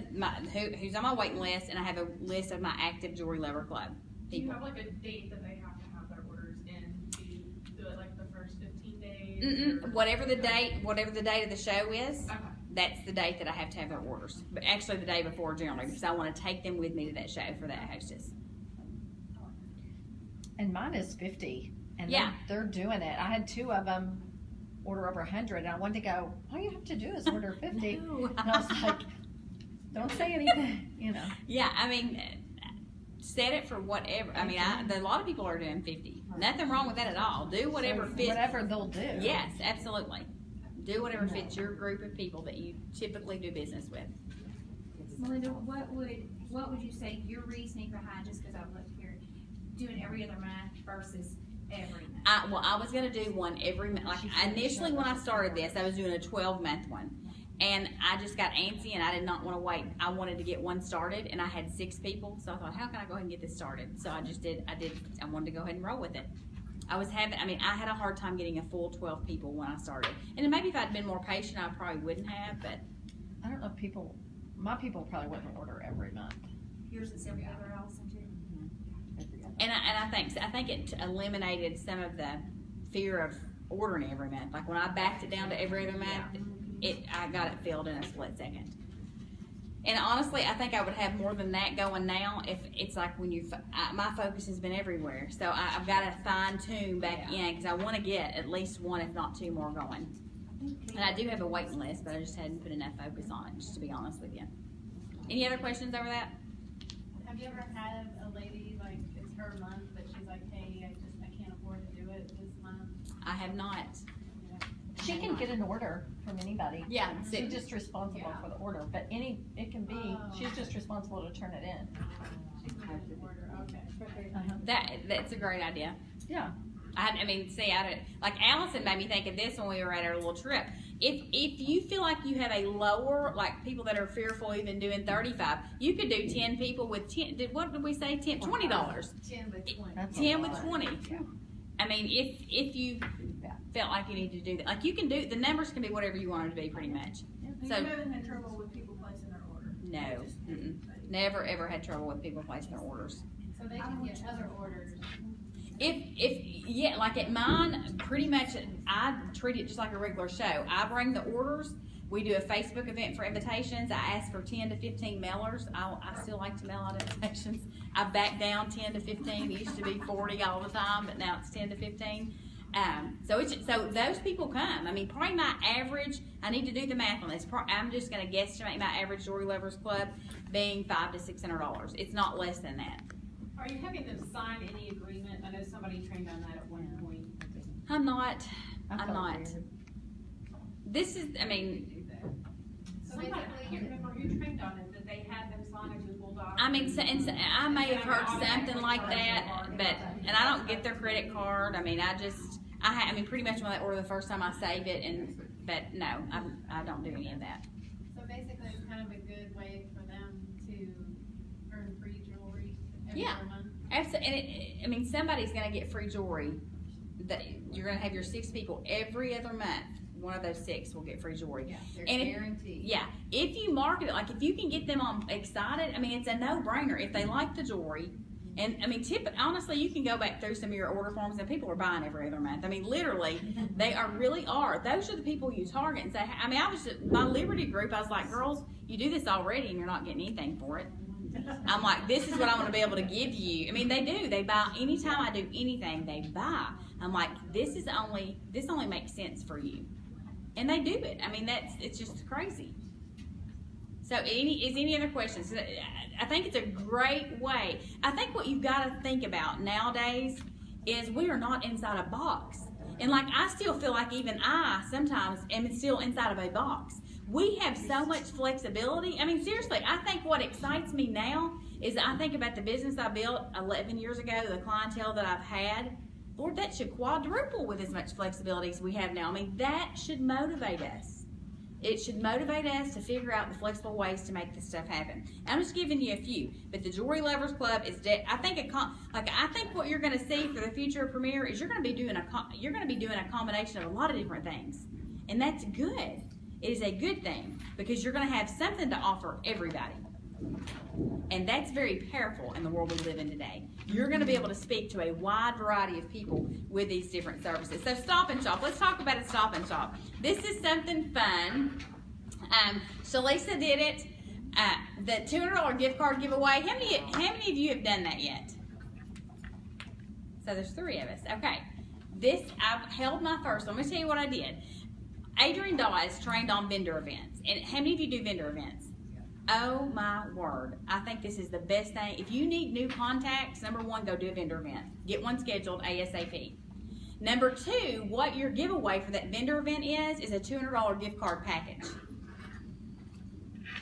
who's on my waiting list, and I have a list of my active Jewelry Lover Club Do you people. have like a date that they have to have their orders in? Do you do it like the first 15 days? or- Whatever the date of the show is, Okay. that's the date that I have to have their orders. But actually the day before generally, because I want to take them with me to that show for that hostess. And mine is 50, and Yeah. they're doing it. I had 2 of them order over 100, and I wanted to go, all you have to do is order 50. No. And I was like, don't say anything, you know. Yeah, I mean, set it for whatever. I mean, a lot of people are doing 50. Nothing wrong with that at all. Do whatever So fits. whatever they'll do. Yes, absolutely. Do whatever fits your group of people that you typically do business with. Melinda, what would you say your reasoning behind, just because I've looked here, doing every other month versus every month? I was gonna do one every month. Like initially when I started this, I was doing a 12-month one, and I just got antsy and I did not want to wait. I wanted to get one started, and I had 6 people, so I thought, how can I go ahead and get this started? So I just did. I wanted to go ahead and roll with it. I had a hard time getting a full 12 people when I started, and then maybe if I'd been more patient, I probably wouldn't have. But I don't know if my people probably wouldn't order every month. Yours is every other also too? and I think it eliminated some of the fear of ordering every month. Like when I backed it down to every other month, I got it filled in a split second. And honestly, I think I would have more than that going now if it's like when my focus has been everywhere. So I've got to fine tune back in because I want to get at least 1, if not 2 more going. And I do have a waiting list, but I just hadn't put enough focus on it, just to be honest with you. Any other questions over that? Have you ever had a lady, like, it's her month, but she's like, hey, I can't afford to do it this month? I have not. She can get an order from anybody. Yeah, She's just responsible for the order, but it can be, she's just responsible to turn it in. She can get an order, okay. That's a great idea. Yeah. Like Allison made me think of this when we were at our little trip. If you feel like you have a lower, like people that are fearful even doing 35, you could do 10 people with 10, what did we say, $20? 10 with 20. That's 10 a with lot. 20. I mean, if you felt like you need to do that, like you can do, the numbers can be whatever you want them to be pretty much. And So- you haven't had trouble with people placing their order? No, never ever had trouble with people placing their orders. So they can get other orders. Like at mine, pretty much I treat it just like a regular show. I bring the orders. We do a Facebook event for invitations. I ask for 10 to 15 mailers. I still like to mail out invitations. I back down 10 to 15. It used to be 40 all the time, but now it's 10 to 15. So those people come. I mean, probably my average, I need to do the math on this. I'm just going to guesstimate my average Jewelry Lovers Club being $500 to $600. It's not less than that. Are you having them sign any agreement? I know somebody trained on that at one point. I'm not. I I'm felt not. weird. This is, I mean, So I can't remember who trained on it, that they had them sign a Google Doc. I mean, I may have heard something like that, and I don't get their credit card. I mean, I mean, pretty much when they order the first time I save it, but no, I don't do any of that. So basically, it's kind of a good way for them to earn free jewelry every Yeah. other month. Absolutely, and I mean, somebody's gonna get free jewelry. That you're gonna have your 6 people every other month. One of those 6 will get free jewelry. Yeah, they're And guaranteed. if you market it, like if you can get them excited, I mean, it's a no-brainer. If they like the jewelry, and I mean, honestly, you can go back through some of your order forms, and people are buying every other month. I mean, literally, they really are. Those are the people you target and say. I mean, my Liberty group. I was like, girls, you do this already, and you're not getting anything for it. I'm like, this is what I want to be able to give you. I mean, they do. They buy anytime I do anything. They buy. I'm like, this only makes sense for you. And they do it. I mean, it's just crazy. So, any other questions? I think it's a great way. I think what you've got to think about nowadays is we are not inside a box. And like, I still feel like even I sometimes am still inside of a box. We have so much flexibility. I mean, seriously, I think what excites me now is I think about the business I built 11 years ago, the clientele that I've had. Lord, that should quadruple with as much flexibility as we have now. I mean, that should motivate us. It should motivate us to figure out the flexible ways to make this stuff happen. I'm just giving you a few, but the Jewelry Lovers Club is I think what you're going to see for the future of Premier is you're going to be doing a combination of a lot of different things, and that's good. It is a good thing because you're going to have something to offer everybody, and that's very powerful in the world we live in today. You're going to be able to speak to a wide variety of people with these different services. So Stop and Shop. Let's talk about a Stop and Shop. This is something fun. Shalisa did it. The $200 gift card giveaway. How many of you have done that yet? So there's 3 of us. Okay. I held my first. Let me tell you what I did. Adrian Dawes trained on vendor events. And how many of you do vendor events? Oh my word. I think this is the best thing. If you need new contacts, number 1, go do a vendor event. Get one scheduled ASAP. Number 2, what your giveaway for that vendor event is a $200 gift card package.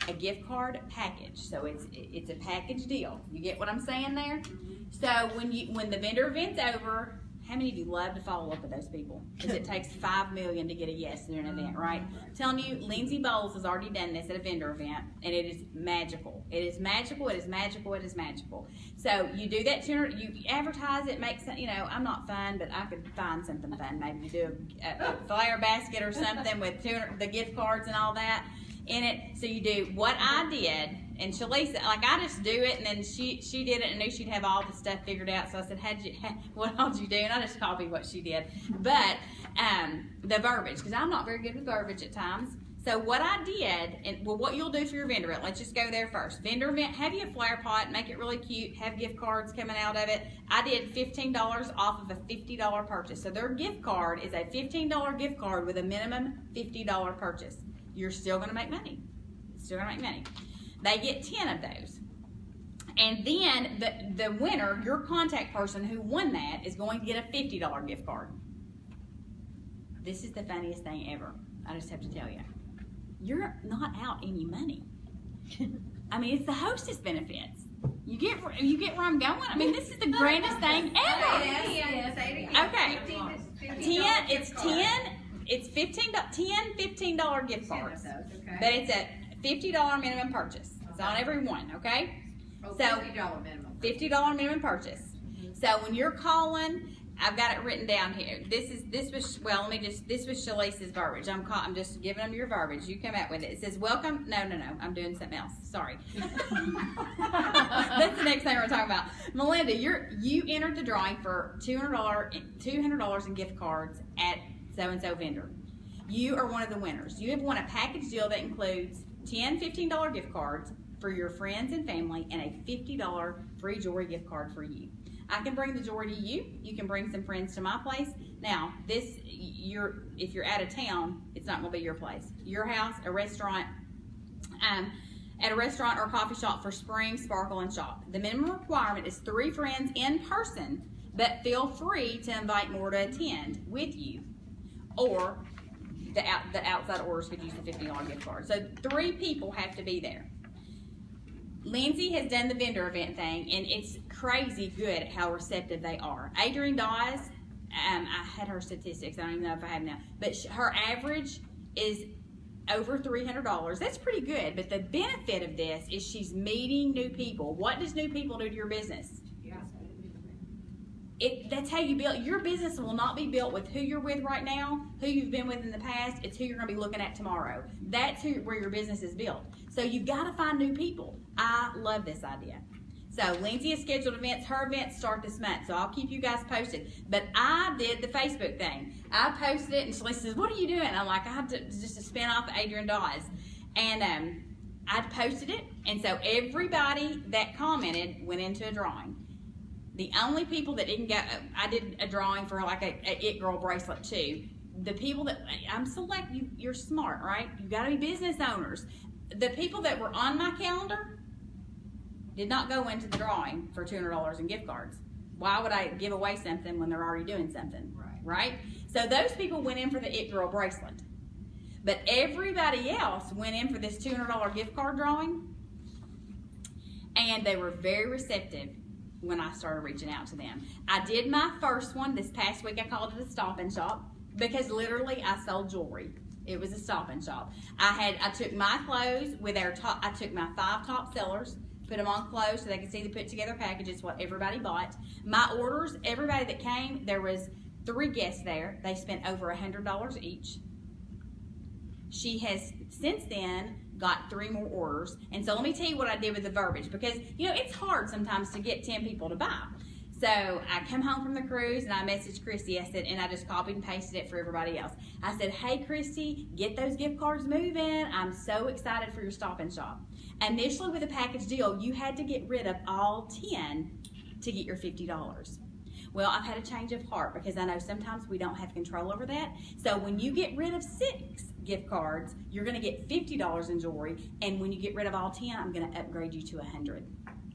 A gift card package. So it's a package deal. You get what I'm saying there? So when the vendor event's over, how many of you love to follow up with those people? Because it takes $5 million to get a yes through an event, right? I'm telling you, Lindsay Bowles has already done this at a vendor event, and it is magical. It is magical. It is magical. It is magical. So you do that, you advertise it, makes I'm not fun, but I could find something fun. Maybe you do a flyer basket or something with the gift cards and all that in it. So you do what I did. And Shalisa, I just do it, and then she did it and knew she'd have all the stuff figured out. So I said, what all did you do? And I just copied what she did. But the verbiage, because I'm not very good with verbiage at times. So what I did, what you'll do for your vendor event, let's just go there first. Vendor event, have you a flower pot, make it really cute, have gift cards coming out of it. I did $15 off of a $50 purchase. So their gift card is a $15 gift card with a minimum $50 purchase. You're still going to make money. Still going to make money. They get 10 of those. And then the winner, your contact person who won that, is going to get a $50 gift card. This is the funniest thing ever. I just have to tell you. You're not out any money. I mean, it's the hostess benefits. You get where I'm going? I mean, this is the grandest thing ever. Okay. 10, it's 15 $10, $15 gift cards. But it's a $50 minimum purchase. It's on every one, okay? Oh, so $50 minimum. $50 minimum purchase. So when you're calling, I've got it written down here. This was Shalisa's verbiage. I'm just giving them your verbiage. You come out with it. It says, welcome. No, I'm doing something else. Sorry. That's the next thing we're talking about. Melinda, you entered the drawing for $200 in gift cards at so-and-so vendor. You are one of the winners. You have won a package deal that includes 10 $15 gift cards for your friends and family and a $50 free jewelry gift card for you. I can bring the jewelry to you. You can bring some friends to my place. Now, if you're out of town, it's not going to be your place. Your house, a restaurant, at a restaurant or coffee shop for Spring, Sparkle, and Shop. The minimum requirement is 3 friends in person, but feel free to invite more to attend with you. Or the outside orders could use the $50 gift card. So 3 people have to be there. Lindsay has done the vendor event thing, and it's crazy good at how receptive they are. Adrian Dawes, I had her statistics. I don't even know if I have now. But her average is over $300. That's pretty good. But the benefit of this is she's meeting new people. What does new people do to your business? That's how you build. Your business will not be built with who you're with right now, who you've been with in the past. It's who you're going to be looking at tomorrow. That's where your business is built. So you've got to find new people. I love this idea. So Lindsay has scheduled events. Her events start this month, so I'll keep you guys posted. But I did the Facebook thing. I posted it, and Shalisa says, "What are you doing?" I'm like, "I just a spin off of Adrian Dawes," and I posted it, and so everybody that commented went into a drawing. The only people that didn't go, I did a drawing for like a It Girl bracelet too. The people that you're smart, right? You got to be business owners. The people that were on my calendar did not go into the drawing for $200 in gift cards. Why would I give away something when they're already doing something? Right? So those people went in for the It Girl bracelet. But everybody else went in for this $200 gift card drawing, and they were very receptive when I started reaching out to them. I did my first one this past week. I called it a Stop and Shop because literally I sold jewelry. It was a Stop and Shop. I took my clothes with I took my 5 top sellers, put them on clothes so they could see the put together packages, what everybody bought. My orders, everybody that came, there was 3 guests there. They spent over $100 each. She has since then got 3 more orders. And so let me tell you what I did with the verbiage, because it's hard sometimes to get 10 people to buy. So I come home from the cruise and I messaged Christy. I said, and I just copied and pasted it for everybody else. I said, hey Christy, get those gift cards moving. I'm so excited for your Stop and Shop. Initially with a package deal, you had to get rid of all 10 to get your $50. Well, I've had a change of heart because I know sometimes we don't have control over that. So when you get rid of 6 gift cards, you're going to get $50 in jewelry. And when you get rid of all 10, I'm going to upgrade you to $100.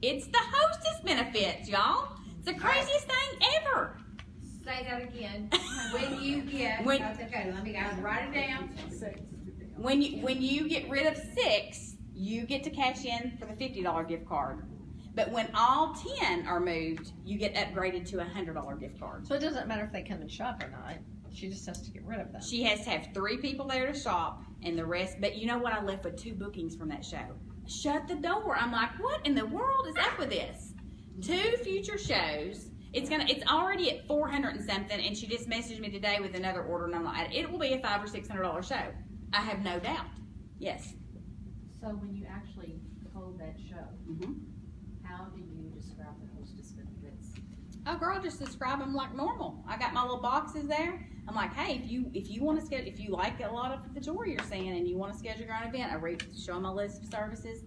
It's the hostess benefits, y'all. It's the craziest thing ever. Say that again. When you get, okay, let me go write it down. When you get rid of 6, you get to cash in for the $50 gift card. But when all 10 are moved, you get upgraded to a $100 gift card. So it doesn't matter if they come and shop or not. She just has to get rid of them. She has to have 3 people there to shop and the rest. But you know what? I left with 2 bookings from that show. Shut the door. I'm like, what in the world is up with this? 2 future shows. It's already at 400 and something, and she just messaged me today with another order, and I'm like, it will be a $500 or $600 show. I have no doubt. Yes. So when you actually hold that show, Mm-hmm. how do you describe the hostess benefits? Oh, girl, just describe them like normal. I got my little boxes there. I'm like, hey, if you want to schedule, if you like a lot of the jewelry you're seeing and you want to schedule your own event, I show them a list of services.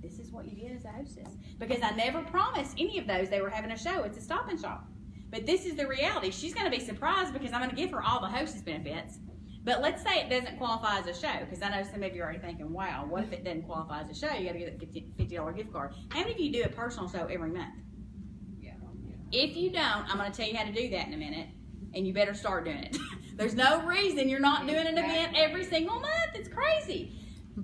This is what you get as a hostess. Because I never promised any of those they were having a show. It's a Stop and Shop. But this is the reality. She's going to be surprised because I'm going to give her all the hostess benefits. But let's say it doesn't qualify as a show, because I know some of you are already thinking, wow, what if it doesn't qualify as a show? You got to get that $50 gift card. How many of you do a personal show every month? Yeah. If you don't, I'm going to tell you how to do that in a minute, and you better start doing it. There's no reason you're not doing an event every single month. It's crazy.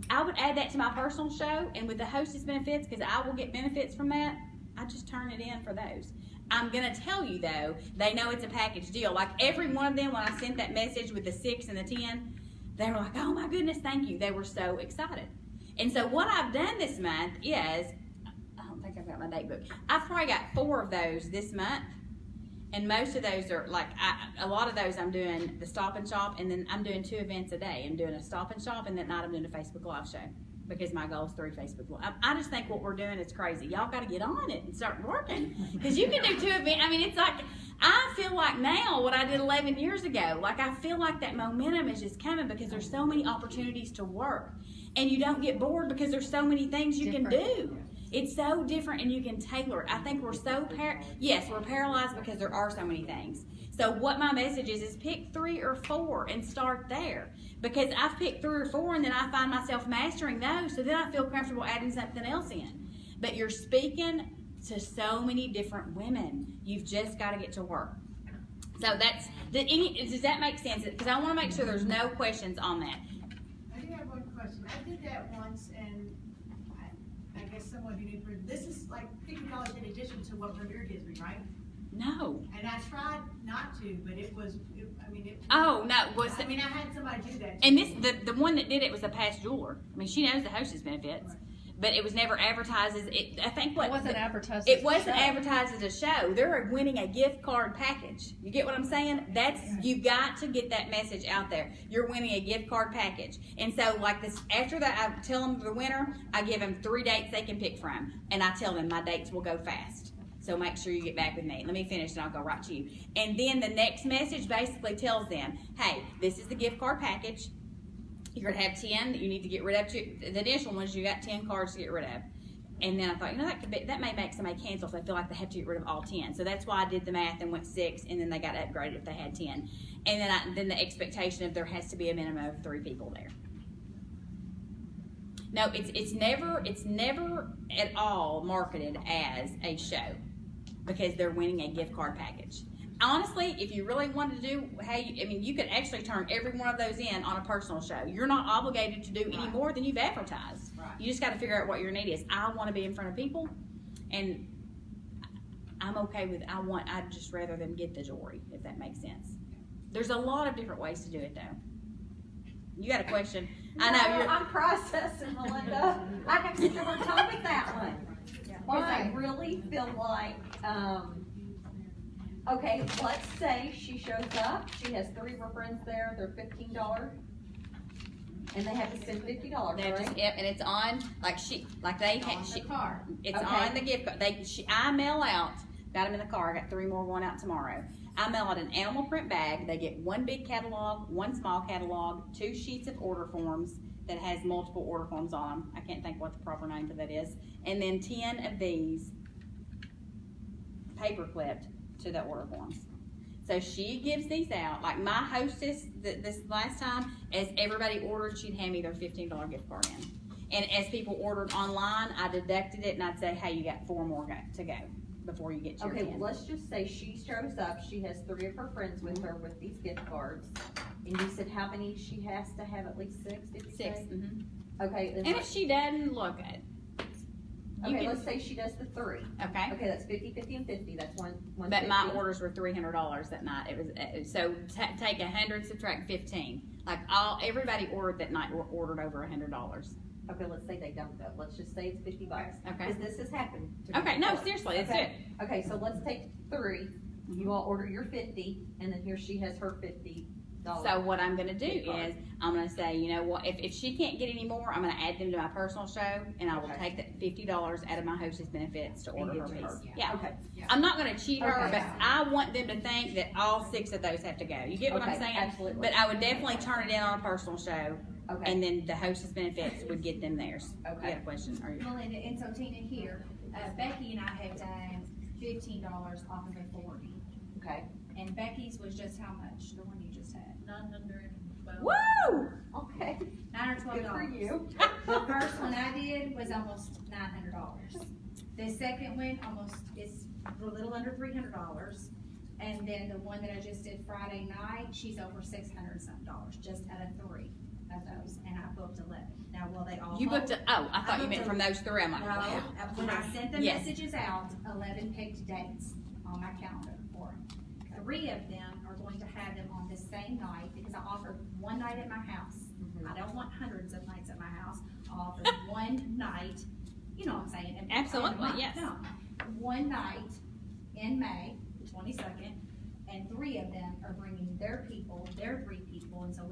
I would add that to my personal show, and with the hostess benefits, because I will get benefits from that, I just turn it in for those. I'm going to tell you, though, they know it's a package deal. Like every one of them, when I sent that message with the 6 and the 10, they were like, oh my goodness, thank you. They were so excited. And so what I've done this month is, I don't think I've got my date book. I've probably got 4 of those this month. And most of those are like, a lot of those I'm doing the Stop and Shop, and then I'm doing 2 events a day. I'm doing a Stop and Shop, and that night I'm doing a Facebook Live show, because my goal is 3 Facebook Live. I just think what we're doing is crazy. Y'all got to get on it and start working, because you can do 2 events. I mean, it's like, I feel like now what I did 11 years ago, like I feel like that momentum is just coming because there's so many opportunities to work, and you don't get bored because there's so many things you can do. It's so different, and you can tailor it. I think we're so we're paralyzed because there are so many things. So what my message is pick 3 or 4 and start there. Because I've picked 3 or 4, and then I find myself mastering those, so then I feel comfortable adding something else in. But you're speaking to so many different women. You've just got to get to work. So does that make sense? Because I want to make sure there's no questions on that. I do have one question. I did that once, and I guess someone who did, this is like $50 in addition to what Vermeer gives me, right? No. And I tried not to, but Oh, no. I had somebody do that. And the one that did it was a past jeweler. I mean, she knows the hostess benefits. Right. But it was never advertised as it. I think it wasn't advertised. It wasn't advertised as a show. They're winning a gift card package. You get what I'm saying? You've got to get that message out there. You're winning a gift card package. And so, like this, after that, I tell them the winner. I give them 3 dates they can pick from, and I tell them my dates will go fast. So make sure you get back with me. Let me finish, and I'll go right to you. And then the next message basically tells them, hey, this is the gift card package. You're going to have 10 that you need to get rid of. The initial ones, you got 10 cards to get rid of. And then I thought, that may make somebody cancel if they feel like they have to get rid of all 10. So that's why I did the math and went 6, and then they got upgraded if they had 10. And then the expectation of there has to be a minimum of 3 people there. No, it's never at all marketed as a show, because they're winning a gift card package. Honestly, if you really wanted to do, you could actually turn every one of those in on a personal show. You're not obligated to do any more than you've advertised. Right. You just got to figure out what your need is. I want to be in front of people, and I'm okay with. I'd just rather them get the jewelry, if that makes sense. There's a lot of different ways to do it, though. You got a question? I know you're. I'm processing, Melinda. I have such a hard time with that one. Because I really feel like, okay, let's say she shows up, she has 3 of her friends there, they're $15, and they have to spend $50, They're just, right? yep, and it's on, they had, On the card. it's Okay. on the gift card. I mail out, got them in the car, I got 3 more going out tomorrow. I mail out an animal print bag, they get 1 big catalog, 1 small catalog, 2 sheets of order forms that has multiple order forms on them. I can't think what the proper name for that is. And then 10 of these paper clipped to the order forms. So she gives these out, like my hostess, this last time, as everybody ordered, she'd hand me their $15 gift card in. And as people ordered online, I deducted it and I'd say, hey, you got 4 more to go before you get to your Okay, 10. well, let's just say she shows up, she has 3 of her friends with her with these gift cards. And you said how many she has to have, at least 6, did you 6. say? Mm-hmm. Okay, then, And if she doesn't, look at it. okay, let's say she does the 3. Okay. Okay, that's 50, 50, and 50, that's one. But my orders were $300 that night. It was so take 100, subtract 15. Like everybody ordered that night ordered over $100. Okay, let's say they don't go, let's just say it's $50. Okay. Because this has happened to me Okay. No, before. seriously, let's do Okay. it. Okay, so let's take 3, you all order your 50, and then here she has her $50. So what I'm gonna do gift card. is I'm gonna say, you know what? If she can't get any more, I'm gonna add them to my personal show, and I will Okay. take that $50 out of my hostess benefits to And order give her to piece. her. Yeah. Okay, I'm not gonna cheat her, Okay. but I want them to think that all 6 of those have to go. You get what I'm Okay, saying? absolutely. But I would definitely turn it in on a personal show, okay, and then the hostess benefits would get them theirs. Okay. You got a question? Are you? Melinda, and so Tina here, Becky and I have done $15 off of a 40. okay. And Becky's was just how much, the one you just had? 912. Woo! Okay, $9 or $12. good for you. The first one I did was almost $900. The second one is a little under $300. And then the one that I just did Friday night, she's over $600 and something dollars, just out of 3 of those, and I booked 11. Now, will they all? You hold? booked I thought you booked meant a- from those 3. I'm like, No, wow. when I sent the Yes. messages out, 11 picked dates on my calendar for them. 3 of them are going to have them on the same night, because I offered one night at my house. I don't want hundreds of nights at my house. I offered one night, you know what I'm saying? in- Absolutely, in a month. yes. No, one night in May, the 22nd, and 3 of them are bringing their people, their 3 people, and so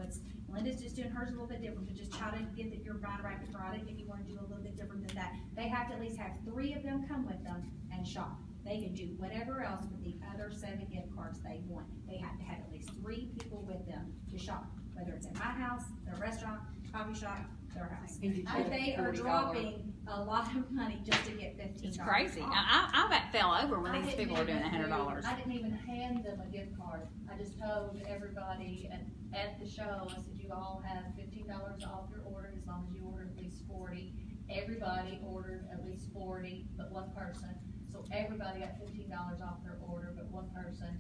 Linda's just doing hers a little bit different, to just try to get that your mind right with Friday. If you wanna do a little bit different than that, they have to at least have 3 of them come with them and shop. They can do whatever else with the other 7 gift cards they want. They have to have at least 3 people with them to shop, whether it's at my house, their restaurant, coffee shop, their house. And you But they are $40. dropping a lot of money just to get $15. It's crazy. off. I about fell over when I these didn't people were doing even $100. I didn't even hand them a gift card. I just told everybody at the show, I said, you all have $15 off your order as long as you order at least 40. Everybody ordered at least 40, but 1 person. So everybody got $15 off their order, but 1 person.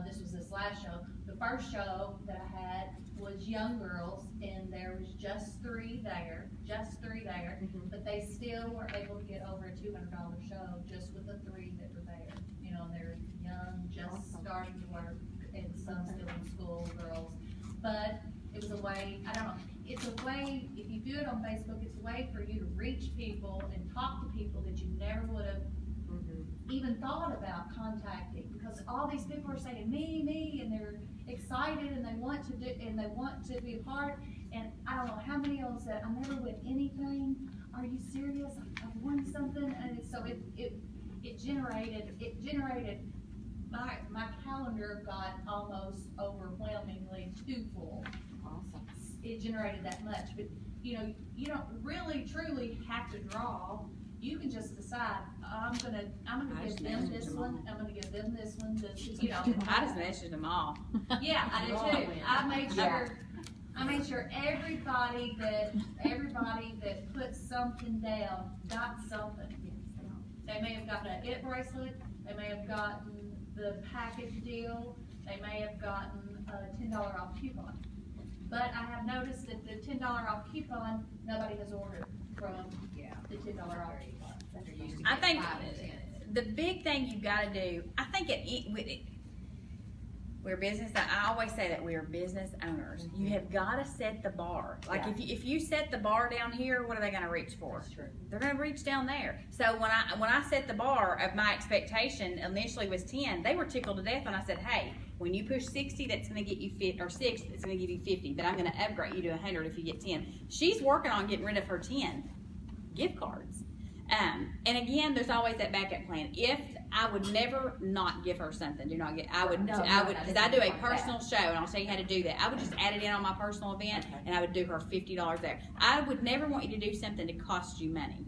This was this last show. The first show that I had was young girls, and there was just 3 there, but they still were able to get over a $200 show just with the 3 that were there. You know, they're young, just starting to work, and some still in school, girls. But it was a way, I don't know, it's a way, if you do it on Facebook, it's a way for you to reach people and talk to people that you never would have even thought about contacting, because all these people are saying me, and they're excited, and they want to do, and they want to be a part, and I don't know how many of them said, I never win anything, are you serious, I've won something, and so it generated, my calendar got almost overwhelmingly too full. Awesome. It generated that much, but you know, you don't really truly have to draw. You can just decide, I'm gonna I give just them messaged this them one, I'm gonna give them this one, this, you know. I just messaged them all. Yeah, I did too. I made sure everybody that put something down got something. They may have gotten an IT bracelet, they may have gotten the package deal, they may have gotten a $10 off coupon. But I have noticed that the $10 off coupon, nobody has ordered from the $10 off coupon. I think the big thing you gotta do, I think We're business, I always say that we are business owners. You have gotta set the bar. Like, if you set the bar down here, what are they gonna reach for? That's true. They're gonna reach down there. So when I set the bar of my expectation initially was 10, they were tickled to death when I said, hey, when you push 60, that's gonna get you 50, or 6, that's gonna give you 50, but I'm gonna upgrade you to 100 if you get 10. She's working on getting rid of her 10 gift cards. And again, there's always that backup plan. If I would never not give her something, because I do a personal show, and I'll show you how to do that. I would just add it in on my personal event, and I would do her $50 there. I would never want you to do something to cost you money,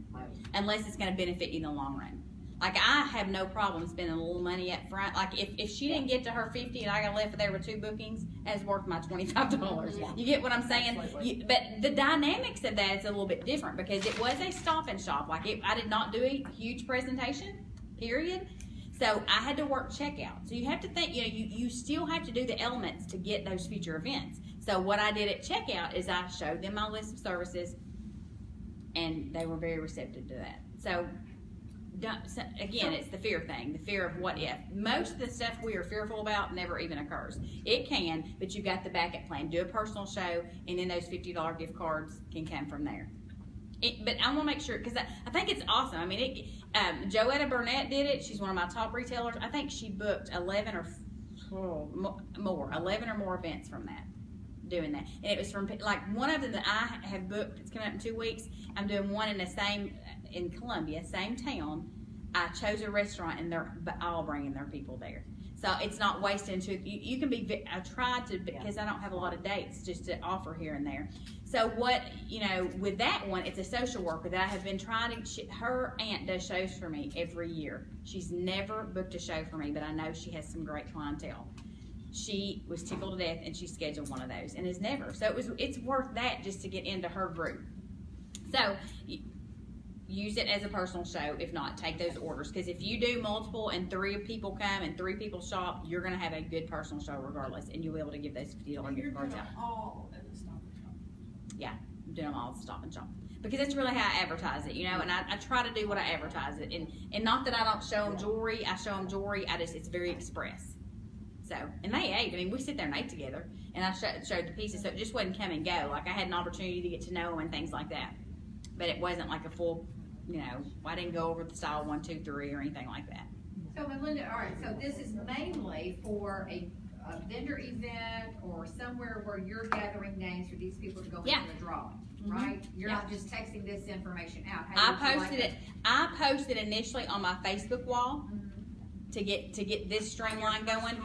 unless it's going to benefit you in the long run. Like, I have no problem spending a little money up front. Like, if she didn't get to her 50 and I got left there with 2 bookings, that's worth my $25. You get what I'm saying? But the dynamics of that is a little bit different, because it was a stop and shop. Like, I did not do a huge presentation, period. So I had to work checkout. So you have to think, you still have to do the elements to get those future events. So what I did at checkout is I showed them my list of services, and they were very receptive to that. So again, it's the fear thing, the fear of what if. Most of the stuff we are fearful about never even occurs. It can, but you got the backup plan. Do a personal show, and then those $50 gift cards can come from there. But I want to make sure, because I think it's awesome. I mean, Joetta Burnett did it. She's one of my top retailers. I think she booked 11 or more events from that, doing that. And it was from, like, one of them that I have booked, it's coming up in 2 weeks. I'm doing one in Columbia, same town. I chose a restaurant, and they're all bringing their people there. So it's not wasted. You can be, I tried to, because I don't have a lot of dates just to offer here and there. So with that one, it's a social worker that I have been trying to, her aunt does shows for me every year. She's never booked a show for me, but I know she has some great clientele. She was tickled to death, and she scheduled one of those, and has never. So it's worth that just to get into her group. So use it as a personal show. If not, take those orders, because if you do multiple and 3 people come and 3 people shop, you're going to have a good personal show regardless, and you'll be able to give those $50 gift cards out. All at the Stop and Shop. Yeah, I'm doing them all at the Stop and Shop, because that's really how I advertise it, and I try to do what I advertise it, and not that I don't show them jewelry. I show them jewelry. It's very express. So, and they ate. I mean, we sit there and ate together, and I showed the pieces, so it just wasn't come and go. Like, I had an opportunity to get to know them and things like that, but it wasn't like a full, I didn't go over the style 1, 2, 3 or anything like that. So Melinda, all right, so this is mainly for a vendor event or somewhere where you're gathering names for these people to go into a draw, right? You're not just texting this information out. I posted initially on my Facebook wall to get this streamline going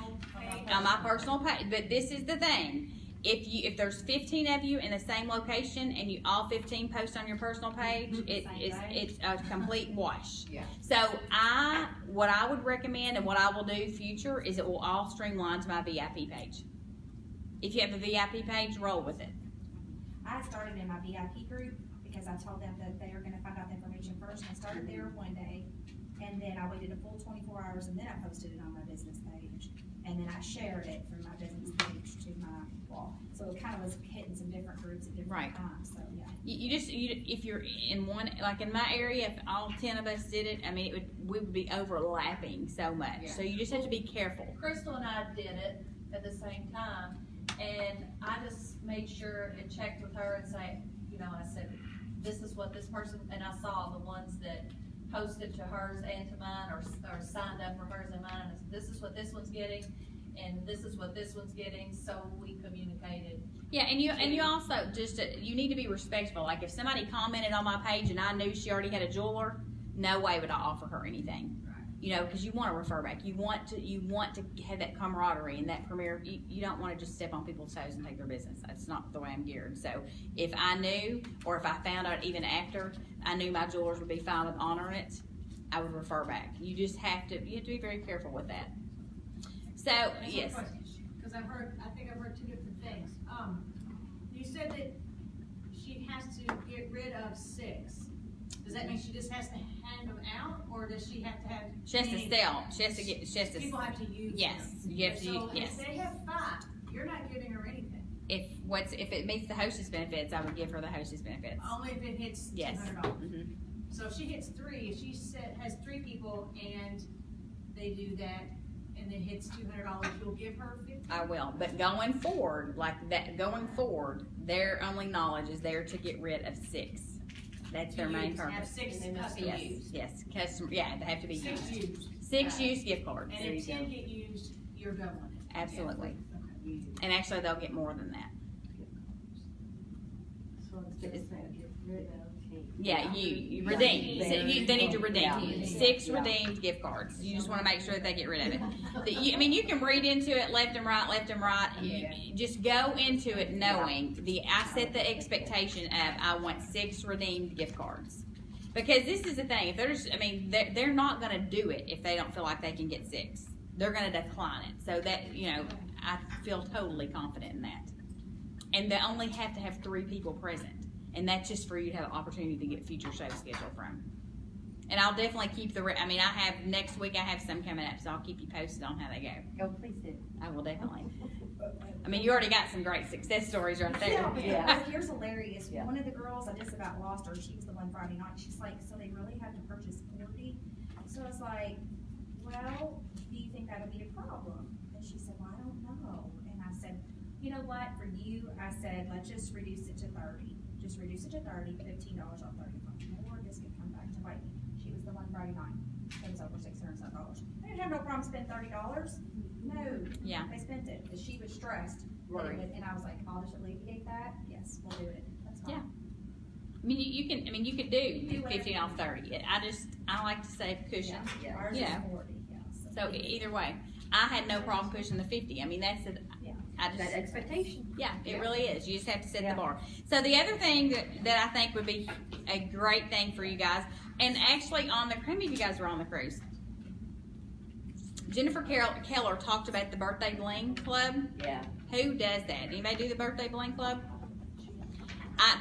on my personal page. But this is the thing. If there's 15 of you in the same location and you all 15 post on your personal page, it's a complete wash. Yeah. So what I would recommend and what I will do future is it will all streamline to my VIP page. If you have a VIP page, roll with it. I started in my VIP group because I told them that they are going to find out the information first. I started there one day, and then I waited a full 24 hours, and then I posted it on my business page, and then I shared it from my business page to my wall. So it kind of was hitting some different groups at different times. So yeah. If you're in one, like in my area, if all 10 of us did it, I mean, we would be overlapping so much. Yeah. So you just have to be careful. Crystal and I did it at the same time, and I just made sure and checked with her and say, I said, this is what this person, and I saw the ones that posted to hers and to mine, or signed up for hers and mine, and this is what this one's getting, and this is what this one's getting, so we communicated. Yeah, and you also you need to be respectful. Like, if somebody commented on my page and I knew she already had a jeweler, no way would I offer her anything. Because you want to refer back. You want to have that camaraderie and that premier. You don't want to just step on people's toes and take their business. That's not the way I'm geared. So if I knew, or if I found out even after I knew my jewelers would be fine with honoring it, I would refer back. You have to be very careful with that. So yes. Because I think I've heard 2 different things. You said that she has to get rid of 6. Does that mean she just has to hand them out, or does she have to have? She has to sell. She has to. People have to use. Yes, them. You have to. So yes. If they have 5, you're not giving her anything. If it meets the hostess benefits, I would give her the hostess benefits. Only if it hits $200. Mm-hmm. So if she hits 3, if she has 3 people and they do that, and it hits $200, you'll give her 50? I will, but going forward, their only knowledge is there to get rid of 6. That's their main Have purpose. 6 And then custom Yes, used. yes, customer, yeah, they have to be 6 used. used. 6 used gift cards, And there if you 10 go. get used, you're going with it. Absolutely. And actually, they'll get more than that. So instead of saying get rid of. Yeah, you redeem. So they need to redeem. Yeah. 6 Yeah. redeemed gift cards. You just wanna make sure that they get rid of it. I mean, you can read into it left and right. You just go into it knowing I set the expectation of, I want 6 redeemed gift cards. Because this is the thing, if they're not gonna do it if they don't feel like they can get 6. They're gonna decline it. So that, I feel totally confident in that. And they only have to have 3 people present. And that's just for you to have an opportunity to get future shows scheduled from. And I'll definitely keep next week I have some coming up, so I'll keep you posted on how they go. Oh, please do. I will definitely. I mean, you already got some great success stories right there. Yeah, here's hilarious. Yeah. One of the girls, I just about lost her. She was the one Friday night. She's like, so they really have to purchase 40? So I was like, well, do you think that'll be a problem? And she said, well, I don't know. And I said, you know what, for you, I said, let's just reduce it to 30. Just reduce it to 30, $15 off 35 more. This could come back to bite me. She was the one Friday night. It was over $600. I didn't have no problem spending $30. No. Yeah. They spent it, but she was stressed. Right. And I was like, I'll just alleviate that. Yes, we'll do it. That's fine. Yeah. I mean, you could do Do 15 off 30. I like to save cushion. Yeah, ours Yeah. is 40, yeah. So either way, I had no problem pushing the 50. I mean, Yeah. That expectation. Yeah, it Yeah. really is. You just have to set Yeah. the bar. So the other thing that I think would be a great thing for you guys, and actually how many of you guys were on the cruise? Jennifer Keller talked about the Birthday Bling Club. Yeah. Who does that? Anybody do the Birthday Bling Club?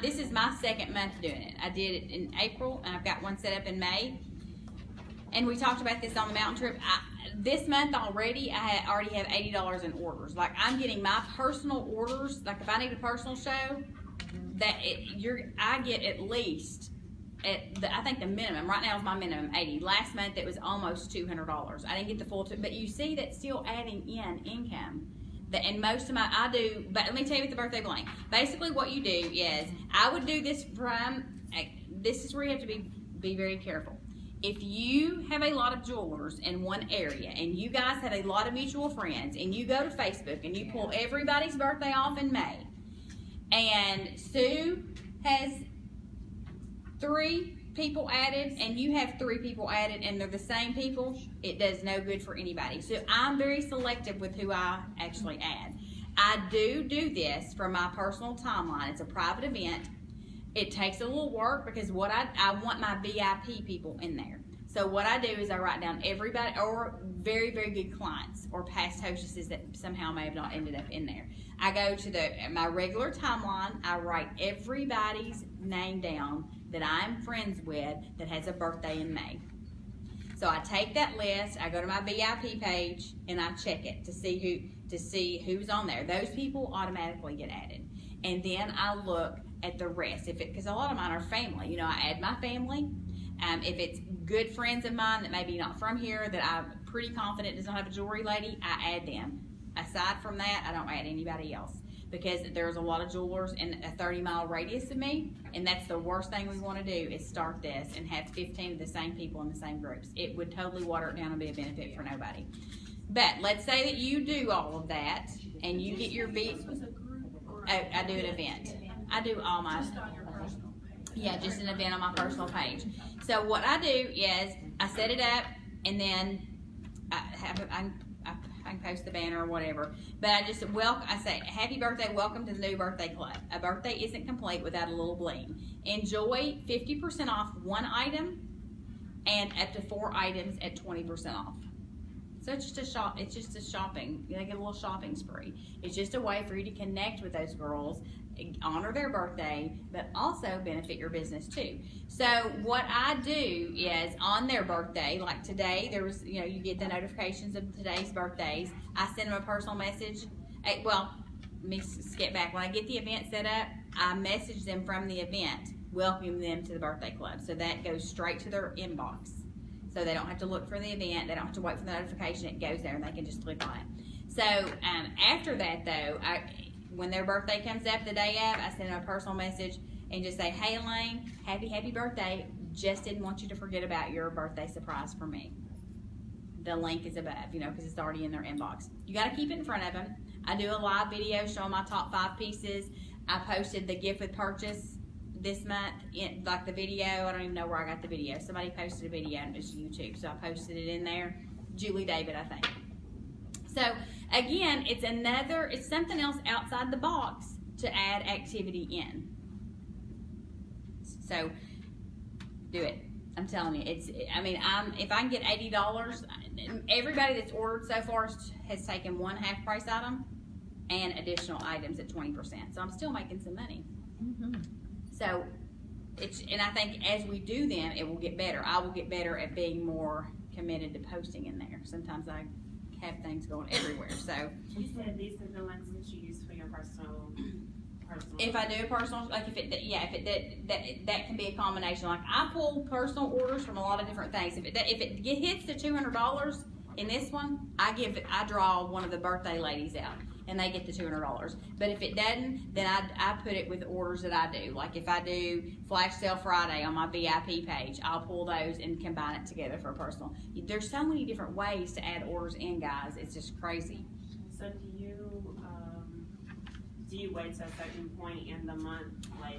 This is my 2nd month doing it. I did it in April, and I've got one set up in May. And we talked about this on the mountain trip. This month already, I already have $80 in orders. Like, I'm getting my personal orders. Like, if I need a personal show, I get at least I think the minimum right now is my minimum 80. Last month it was almost $200. I didn't get the full but you see that's still adding in income. And most of but let me tell you with the Birthday Bling. Basically, what you do is I would do this this is where you have to be very careful. If you have a lot of jewelers in one area and you guys have a lot of mutual friends and you go to Facebook and you pull everybody's birthday off in May, and Sue has 3 people added and you have 3 people added and they're the same people, it does no good for anybody. So I'm very selective with who I actually add. I do this for my personal timeline. It's a private event. It takes a little work because I want my VIP people in there. So what I do is I write down everybody or very, very good clients or past hostesses that somehow may have not ended up in there. I go to my regular timeline. I write everybody's name down that I'm friends with that has a birthday in May. So I take that list, I go to my VIP page, and I check it to see who's on there. Those people automatically get added. And then I look at the rest. Because a lot of mine are family. I add my family. If it's good friends of mine that maybe not from here, that I'm pretty confident does not have a jewelry lady, I add them. Aside from that, I don't add anybody else. Because there's a lot of jewelers in a 30-mile radius of me, and that's the worst thing we want to do is start this and have 15 of the same people in the same groups. It would totally water it down and be a benefit for nobody. But let's say that you do all of that, and you get your This was a group or? I do an event. I do all my, Just on your personal page. yeah, just an event on my personal page. So what I do is I set it up, and then I can post the banner or whatever. But I say, happy birthday, welcome to the new birthday club. A birthday isn't complete without a little bling. Enjoy 50% off one item and up to 4 items at 20% off. So it's just a shopping, you get a little shopping spree. It's just a way for you to connect with those girls, honor their birthday, but also benefit your business too. So what I do is on their birthday, like today, there was, you get the notifications of today's birthdays. I send them a personal message. Let me skip back. When I get the event set up, I message them from the event, welcome them to the birthday club. So that goes straight to their inbox. So they don't have to look for the event, they don't have to wait for the notification, it goes there and they can just click on it. So, after that though, when their birthday comes up the day of, I send them a personal message and just say, hey Elaine, happy birthday, just didn't want you to forget about your birthday surprise for me. The link is above, because it's already in their inbox. You gotta keep it in front of them. I do a live video showing my top 5 pieces. I posted the gift with purchase this month, like the video. I don't even know where I got the video. Somebody posted a video and it was YouTube, so I posted it in there. Julie David, I think. So again, it's something else outside the box to add activity in. So do it. I'm telling you, if I can get $80, everybody that's ordered so far has taken one half price item and additional items at 20%. So I'm still making some money. Mm-hmm. So and I think as we do them, it will get better. I will get better at being more committed to posting in there. Sometimes I have things going everywhere. So you said these are the links that you use for your personal. If I do a personal, like that can be a combination. Like I pull personal orders from a lot of different things. If it hits the $200 in this one, I draw one of the birthday ladies out, and they get the $200. But if it doesn't, then I put it with orders that I do. Like if I do Flash Sale Friday on my VIP page, I'll pull those and combine it together for a personal. There's so many different ways to add orders in, guys. It's just crazy. So do you wait to a certain point in the month, like?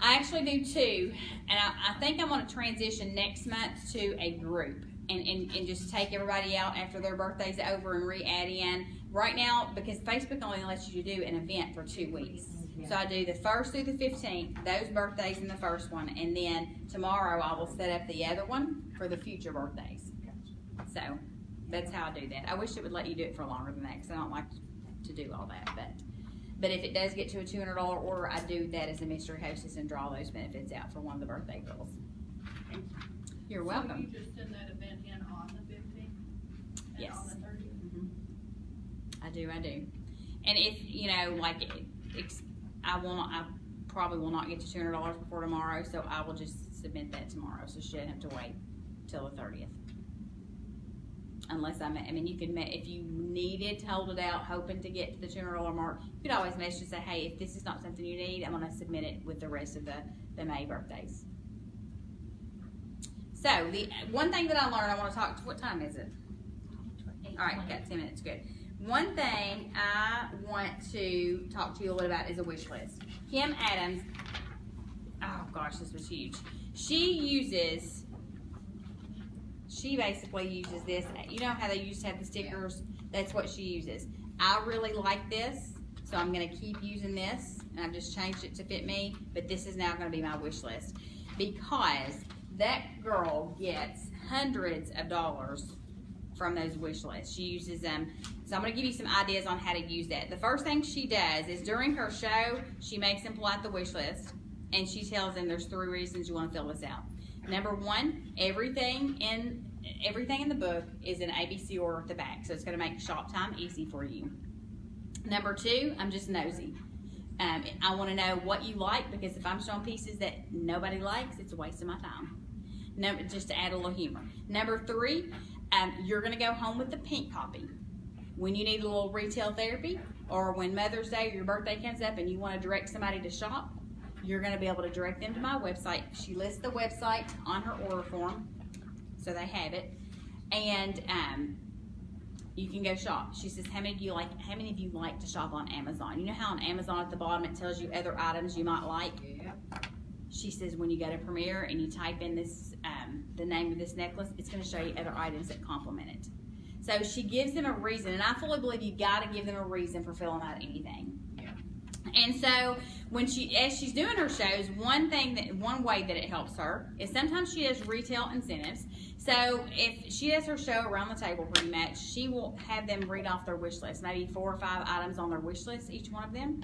I actually do too, and I think I'm going to transition next month to a group and just take everybody out after their birthday's over and re-add in. Right now, because Facebook only lets you do an event for 2 weeks. So I do the 1st through the 15th, those birthdays in the first one, and then tomorrow I will set up the other one for the future birthdays. So that's how I do that. I wish it would let you do it for longer than that, because I don't like to do all that, but if it does get to a $200 order, I do that as a mystery hostess and draw those benefits out for one of the birthday girls. You're welcome. So you just send that event in on the 15th? Yes. On the 30th? Mm-hmm. I do. And if, I probably will not get to $200 before tomorrow, so I will just submit that tomorrow, so she doesn't have to wait till the 30th. Unless you could, if you needed to hold it out, hoping to get to the $200 mark, you could always message and say, hey, if this is not something you need, I'm going to submit it with the rest of the May birthdays. So, the one thing that I learned, I want to talk to, what time is it? All right, got 10 minutes, good. One thing I want to talk to you a little about is a wish list. Kim Adams, oh gosh, this was huge. She basically uses this. You know how they used to have the stickers? That's what she uses. I really like this, so I'm going to keep using this. And I've just changed it to fit me, but this is now going to be my wish list. Because that girl gets hundreds of dollars from those wish lists. She uses them. So I'm going to give you some ideas on how to use that. The first thing she does is during her show, she makes them pull out the wish list, and she tells them there's 3 reasons you want to fill this out. Number 1, everything in the book is in ABC order at the back, so it's going to make shop time easy for you. Number 2, I'm just nosy. I want to know what you like, because if I'm showing pieces that nobody likes, it's a waste of my time. Just to add a little humor. Number 3, you're going to go home with the pink copy. When you need a little retail therapy, or when Mother's Day or your birthday comes up and you want to direct somebody to shop, you're going to be able to direct them to my website. She lists the website on her order form, so they have it, and you can go shop. She says, how many of you like to shop on Amazon? You know how on Amazon at the bottom it tells you other items you might like? Yeah. She says when you go to Premiere and you type in this the name of this necklace, it's going to show you other items that complement it. So she gives them a reason, and I fully believe you got to give them a reason for filling out anything. And so as she's doing her shows, one way that it helps her is sometimes she does retail incentives. So if she does her show around the table pretty much, she will have them read off their wish list, maybe 4 or 5 items on their wish list, each one of them.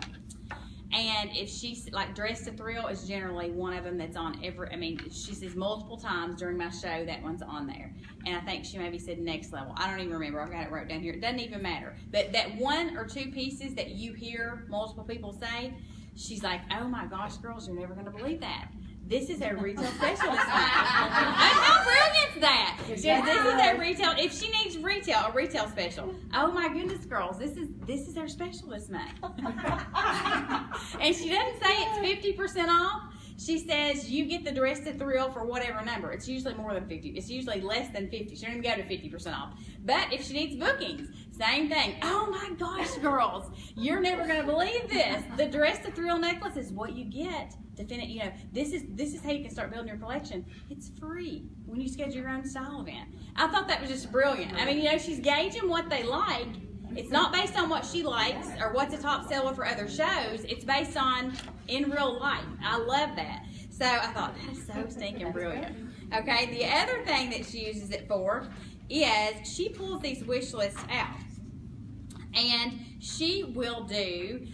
And if she's like Dress to Thrill is generally one of them that's on she says multiple times during my show that one's on there. And I think she maybe said Next Level. I don't even remember. I've got it wrote down here. It doesn't even matter. But that 1 or 2 pieces that you hear multiple people say, she's like, oh my gosh, girls, you're never going to believe that. This is a retail specialist. How brilliant is that? This is their retail. If she needs a retail special. Oh my goodness, girls, this is their special this month. And she doesn't say it's 50% off. She says you get the dress to thrill for whatever number. It's usually more than 50. It's usually less than 50. She doesn't even go to 50% off. But if she needs bookings, same thing. Oh my gosh, girls, you're never gonna believe this. The dress to thrill necklace is what you get to finish. You know, this is how you can start building your collection. It's free when you schedule your own style event. I thought that was just brilliant. I mean, you know, she's gauging what they like. It's not based on what she likes or what's a top seller for other shows. It's based on in real life. I love that. So I thought, that is so stinking brilliant. Okay, the other thing that she uses it for is she pulls these wish lists out. And she will do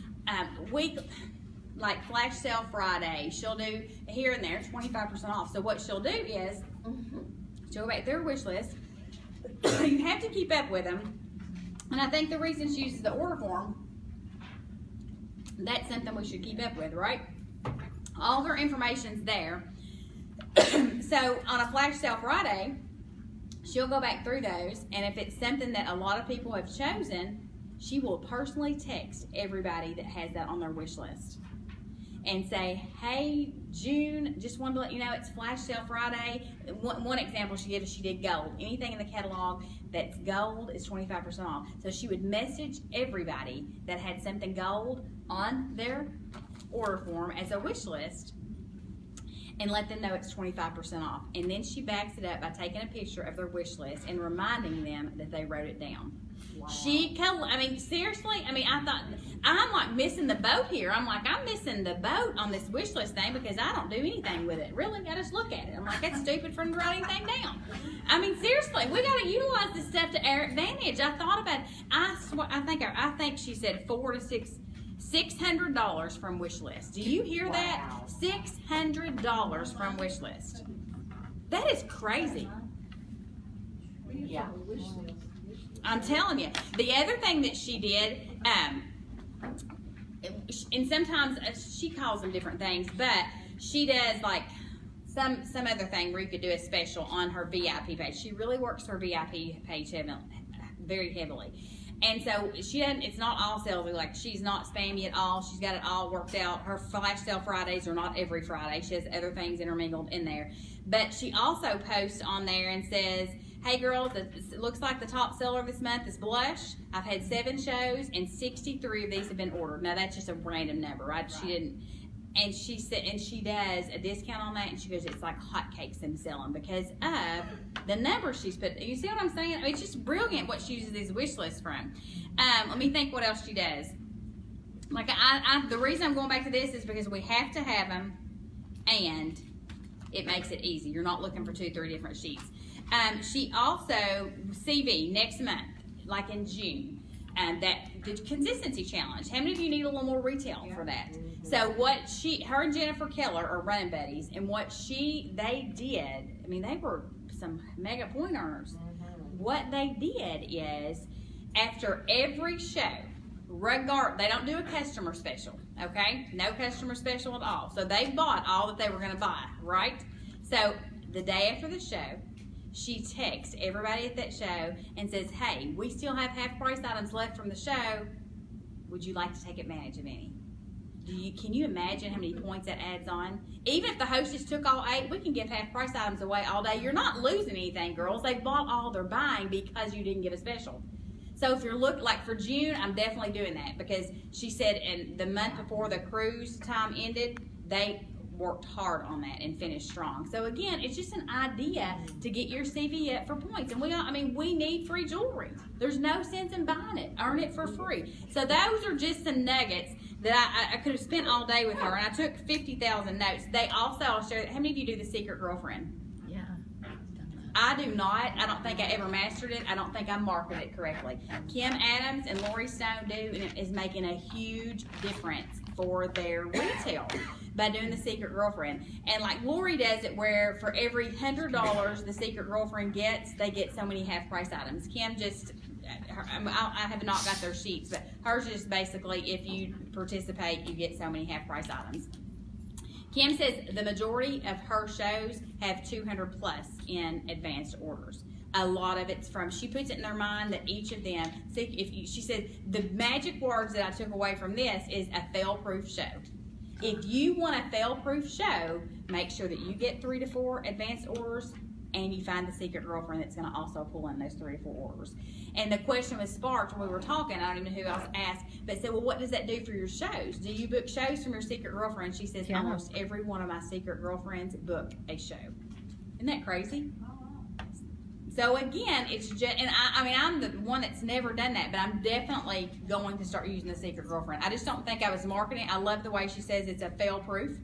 like Flash Sale Friday. She'll do here and there 25% off. So what she'll do is she'll go back to their wish list. You have to keep up with them. And I think the reason she uses the order form, that's something we should keep up with, right? All her information's there. So on a Flash Sale Friday, she'll go back through those, and if it's something that a lot of people have chosen, she will personally text everybody that has that on their wish list and say, hey, June, just wanted to let you know it's Flash Sale Friday. One example she gave us, she did gold. Anything in the catalog that's gold is 25% off. So she would message everybody that had something gold on their order form as a wish list and let them know it's 25% off. And then she backs it up by taking a picture of their wish list and reminding them that they wrote it down. Wow. I mean, seriously, I mean, I thought, I'm like missing the boat here. I'm missing the boat on this wish list thing because I don't do anything with it. Really, I just look at it. I'm like, that's stupid for them to write anything down. I mean, seriously, we got to utilize this stuff to our advantage. I thought about it. I think she said $600 from wish list. Do you hear that? $600 from wish list. That is crazy. Yeah. I'm telling you. The other thing that she did, and sometimes she calls them different things, but she does like some other thing where you could do a special on her VIP page. She really works her VIP page very heavily. And so it's not all salesy, like she's not spammy at all. She's got it all worked out. Her Flash Sale Fridays are not every Friday. She has other things intermingled in there. But she also posts on there and says, hey girls, it looks like the top seller this month is blush. I've had 7 shows and 63 of these have been ordered. Now that's just a random number, right? She didn't, and she said, and she does a discount on that, and she goes, it's like hotcakes them selling because of the number she's put. You see what I'm saying? I mean, it's just brilliant what she uses these wish lists from. Let me think what else she does. Like the reason I'm going back to this is because we have to have them, and it makes it easy. You're not looking for 2-3 different sheets. She also, CV next month, like in June, the consistency challenge. How many of you need a little more retail for that? Mm-hmm. So her and Jennifer Keller are running buddies, and they did, I mean, they were some mega point earners. Mm-hmm. What they did is, after every show, they don't do a customer special, okay? No customer special at all. So they bought all that they were gonna buy, right? So the day after the show, she texts everybody at that show and says, hey, we still have half price items left from the show. Would you like to take advantage of any? Can you imagine how many points that adds on? Even if the hostess took all 8, we can give half price items away all day. You're not losing anything, girls. They bought all they're buying because you didn't give a special. So if you're like for June, I'm definitely doing that because she said in the month before the cruise time ended, they worked hard on that and finished strong. So again, it's just an idea to get your CV up for points. And we need free jewelry. There's no sense in buying it. Earn it for free. So those are just some nuggets that I could have spent all day with her. And I took 50,000 notes. They also, I'll share, how many of you do the Secret Girlfriend? Yeah. I do not. I don't think I ever mastered it. I don't think I marketed it correctly. Kim Adams and Lori Stone do, and it is making a huge difference for their retail by doing the Secret Girlfriend. And like Lori does it where for every $100 the Secret Girlfriend gets, they get so many half price items. Kim just, I have not got their sheets, but hers is basically if you participate, you get so many half price items. Kim says the majority of her shows have 200 plus in advanced orders. A lot of it's from, she puts it in their mind that each of them, she said, the magic words that I took away from this is a fail-proof show. If you want a fail-proof show, make sure that you get 3 to 4 advanced orders and you find the secret girlfriend that's going to also pull in those 3 to 4 orders. And the question was sparked when we were talking, I don't even know who else asked, but said, well, what does that do for your shows? Do you book shows from your secret girlfriend? She says, almost every one of my secret girlfriends book a show. Isn't that crazy? So again, it's just, and I mean, I'm the one that's never done that, but I'm definitely going to start using the secret girlfriend. I just don't think I was marketing. I love the way she says it's a fail-proof.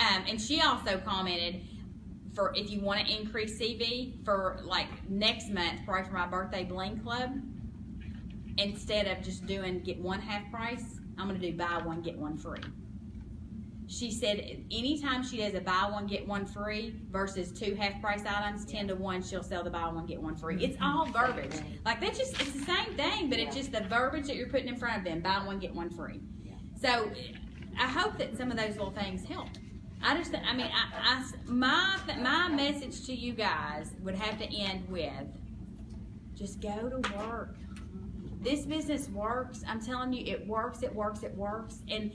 And she also commented, for if you want to increase CV for like next month, probably for my birthday bling club, instead of just doing get one half price, I'm going to do buy one, get one free. She said anytime she does a buy one, get one free versus 2 half price items, 10 to 1, she'll sell the buy one, get one free. It's all verbiage. Like that's just, it's the same thing, but it's just the verbiage that you're putting in front of them. Buy one, get one free. So I hope that some of those little things help. I just, I mean, my message to you guys would have to end with, just go to work. This business works. I'm telling you, it works, it works, it works. And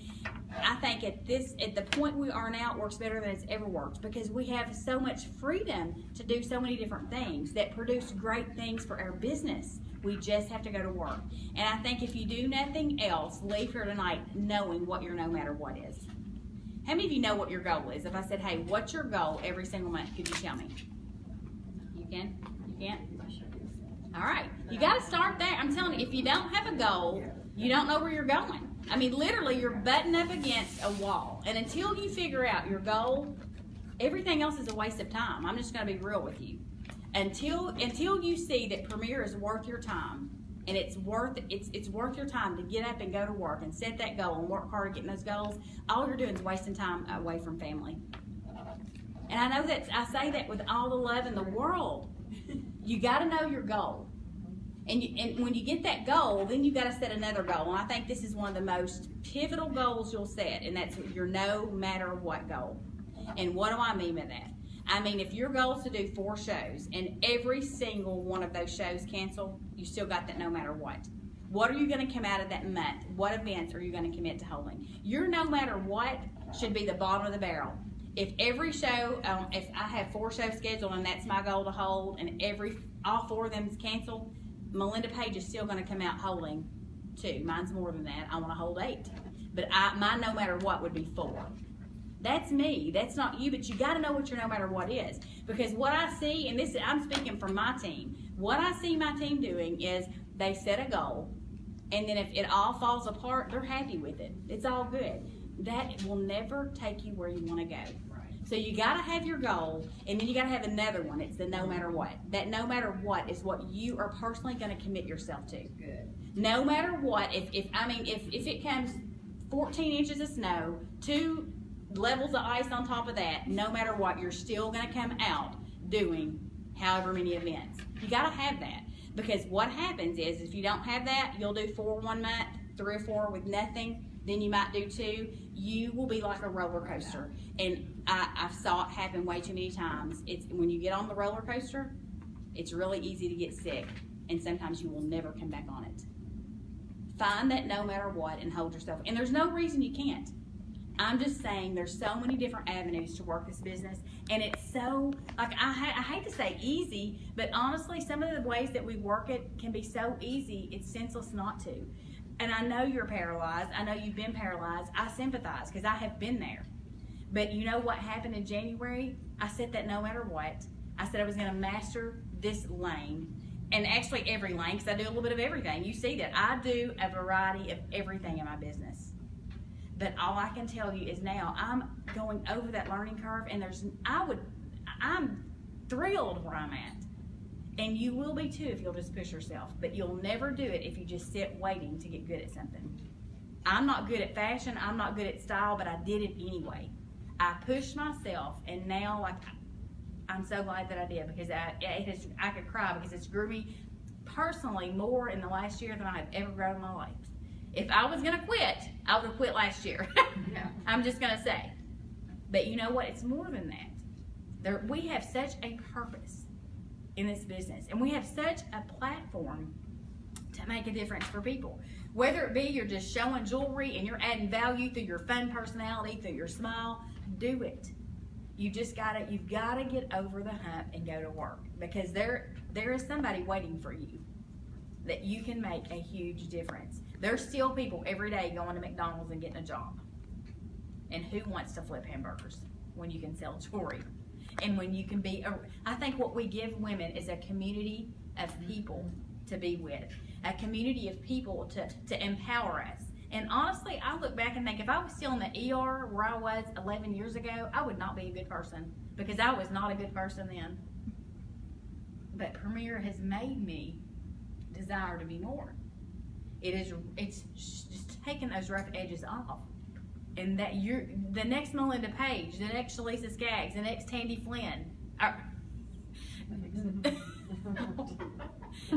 I think at the point we are now, it works better than it's ever worked because we have so much freedom to do so many different things that produce great things for our business. We just have to go to work. And I think if you do nothing else, leave here tonight knowing what your no matter what is. How many of you know what your goal is? If I said, hey, what's your goal every single month? Could you tell me? You can? You can't? All right. You got to start there. I'm telling you, if you don't have a goal, you don't know where you're going. I mean, literally, you're butting up against a wall. And until you figure out your goal, everything else is a waste of time. I'm just going to be real with you. Until you see that Premier is worth your time, and it's worth your time to get up and go to work and set that goal and work hard at getting those goals, all you're doing is wasting time away from family. And I know that I say that with all the love in the world. You got to know your goal. And when you get that goal, then you got to set another goal. And I think this is one of the most pivotal goals you'll set, and that's your no matter what goal. And what do I mean by that? I mean, if your goal is to do 4 shows and every single one of those shows cancel, you still got that no matter what. What are you going to come out of that month? What events are you going to commit to holding? Your no matter what should be the bottom of the barrel. If every show, if I have 4 shows scheduled and that's my goal to hold, and all 4 of them is canceled, Melinda Page is still going to come out holding 2. Mine's more than that. I want to hold 8. But my no matter what would be 4. That's me. That's not you, but you got to know what your no matter what is. Because what I see, and this I'm speaking from my team, what I see my team doing is they set a goal, and then if it all falls apart, they're happy with it. It's all good. That will never take you where you want to go. So you got to have your goal, and then you got to have another one. It's the no matter what. That no matter what is what you are personally going to commit yourself to. Good. No matter what, if it comes 14 inches of snow, 2 levels of ice on top of that, no matter what, you're still going to come out doing however many events. You got to have that, because what happens is if you don't have that, you'll do 4 one month, 3 or 4 with nothing. Then you might do 2. You will be like a roller coaster, and I've saw it happen way too many times. It's when you get on the roller coaster, it's really easy to get sick, and sometimes you will never come back on it. Find that no matter what and hold yourself. And there's no reason you can't. I'm just saying there's so many different avenues to work this business, and it's so, like, I hate to say easy, but honestly, some of the ways that we work it can be so easy, it's senseless not to. And I know you're paralyzed. I know you've been paralyzed. I sympathize because I have been there. But you know what happened in January? I said that no matter what, I said I was going to master this lane, and actually every lane, because I do a little bit of everything. You see that. I do a variety of everything in my business. But all I can tell you is now I'm going over that learning curve, and I'm thrilled where I'm at. And you will be too if you'll just push yourself. But you'll never do it if you just sit waiting to get good at something. I'm not good at fashion, I'm not good at style, but I did it anyway. I pushed myself, and now, like, I'm so glad that I did, because I could cry, because it's grew me personally more in the last year than I have ever grown in my life. If I was gonna quit, I would have quit last year. I'm just gonna say. But you know what? It's more than that. We have such a purpose in this business. And we have such a platform to make a difference for people. Whether it be you're just showing jewelry and you're adding value through your fun personality, through your smile, do it. You've gotta get over the hump and go to work, because there is somebody waiting for you that you can make a huge difference. There's still people every day going to McDonald's and getting a job. And who wants to flip hamburgers when you can sell jewelry? And when you can be, I think what we give women is a community of people to be with, a community of people to empower us. And honestly, I look back and think, if I was still in the ER where I was 11 years ago, I would not be a good person, because I was not a good person then. But Premier has made me desire to be more. It's just taking those rough edges off. And that you're the next Melinda Page, the next Shalisa Skaggs, the next Tandy Flynn.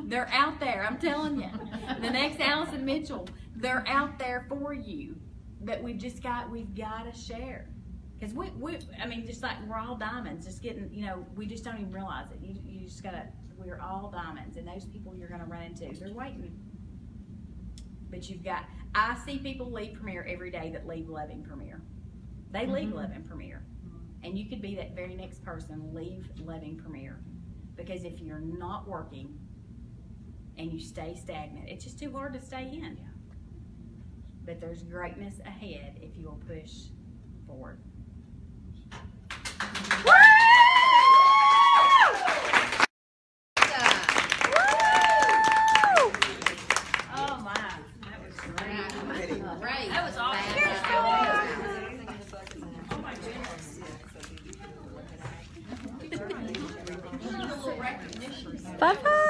They're out there, I'm telling you. The next Allison Mitchell, they're out there for you. But we've got to share. Because I mean, just like we're all diamonds, just getting, we just don't even realize it. You just gotta, we're all diamonds, and those people you're gonna run into, they're waiting. But I see people leave Premier every day that leave loving Premier. They leave loving Premier. And you could be that very next person, leave loving Premier. Because if you're not working and you stay stagnant, it's just too hard to stay in. But there's greatness ahead if you'll push forward. Bye-bye.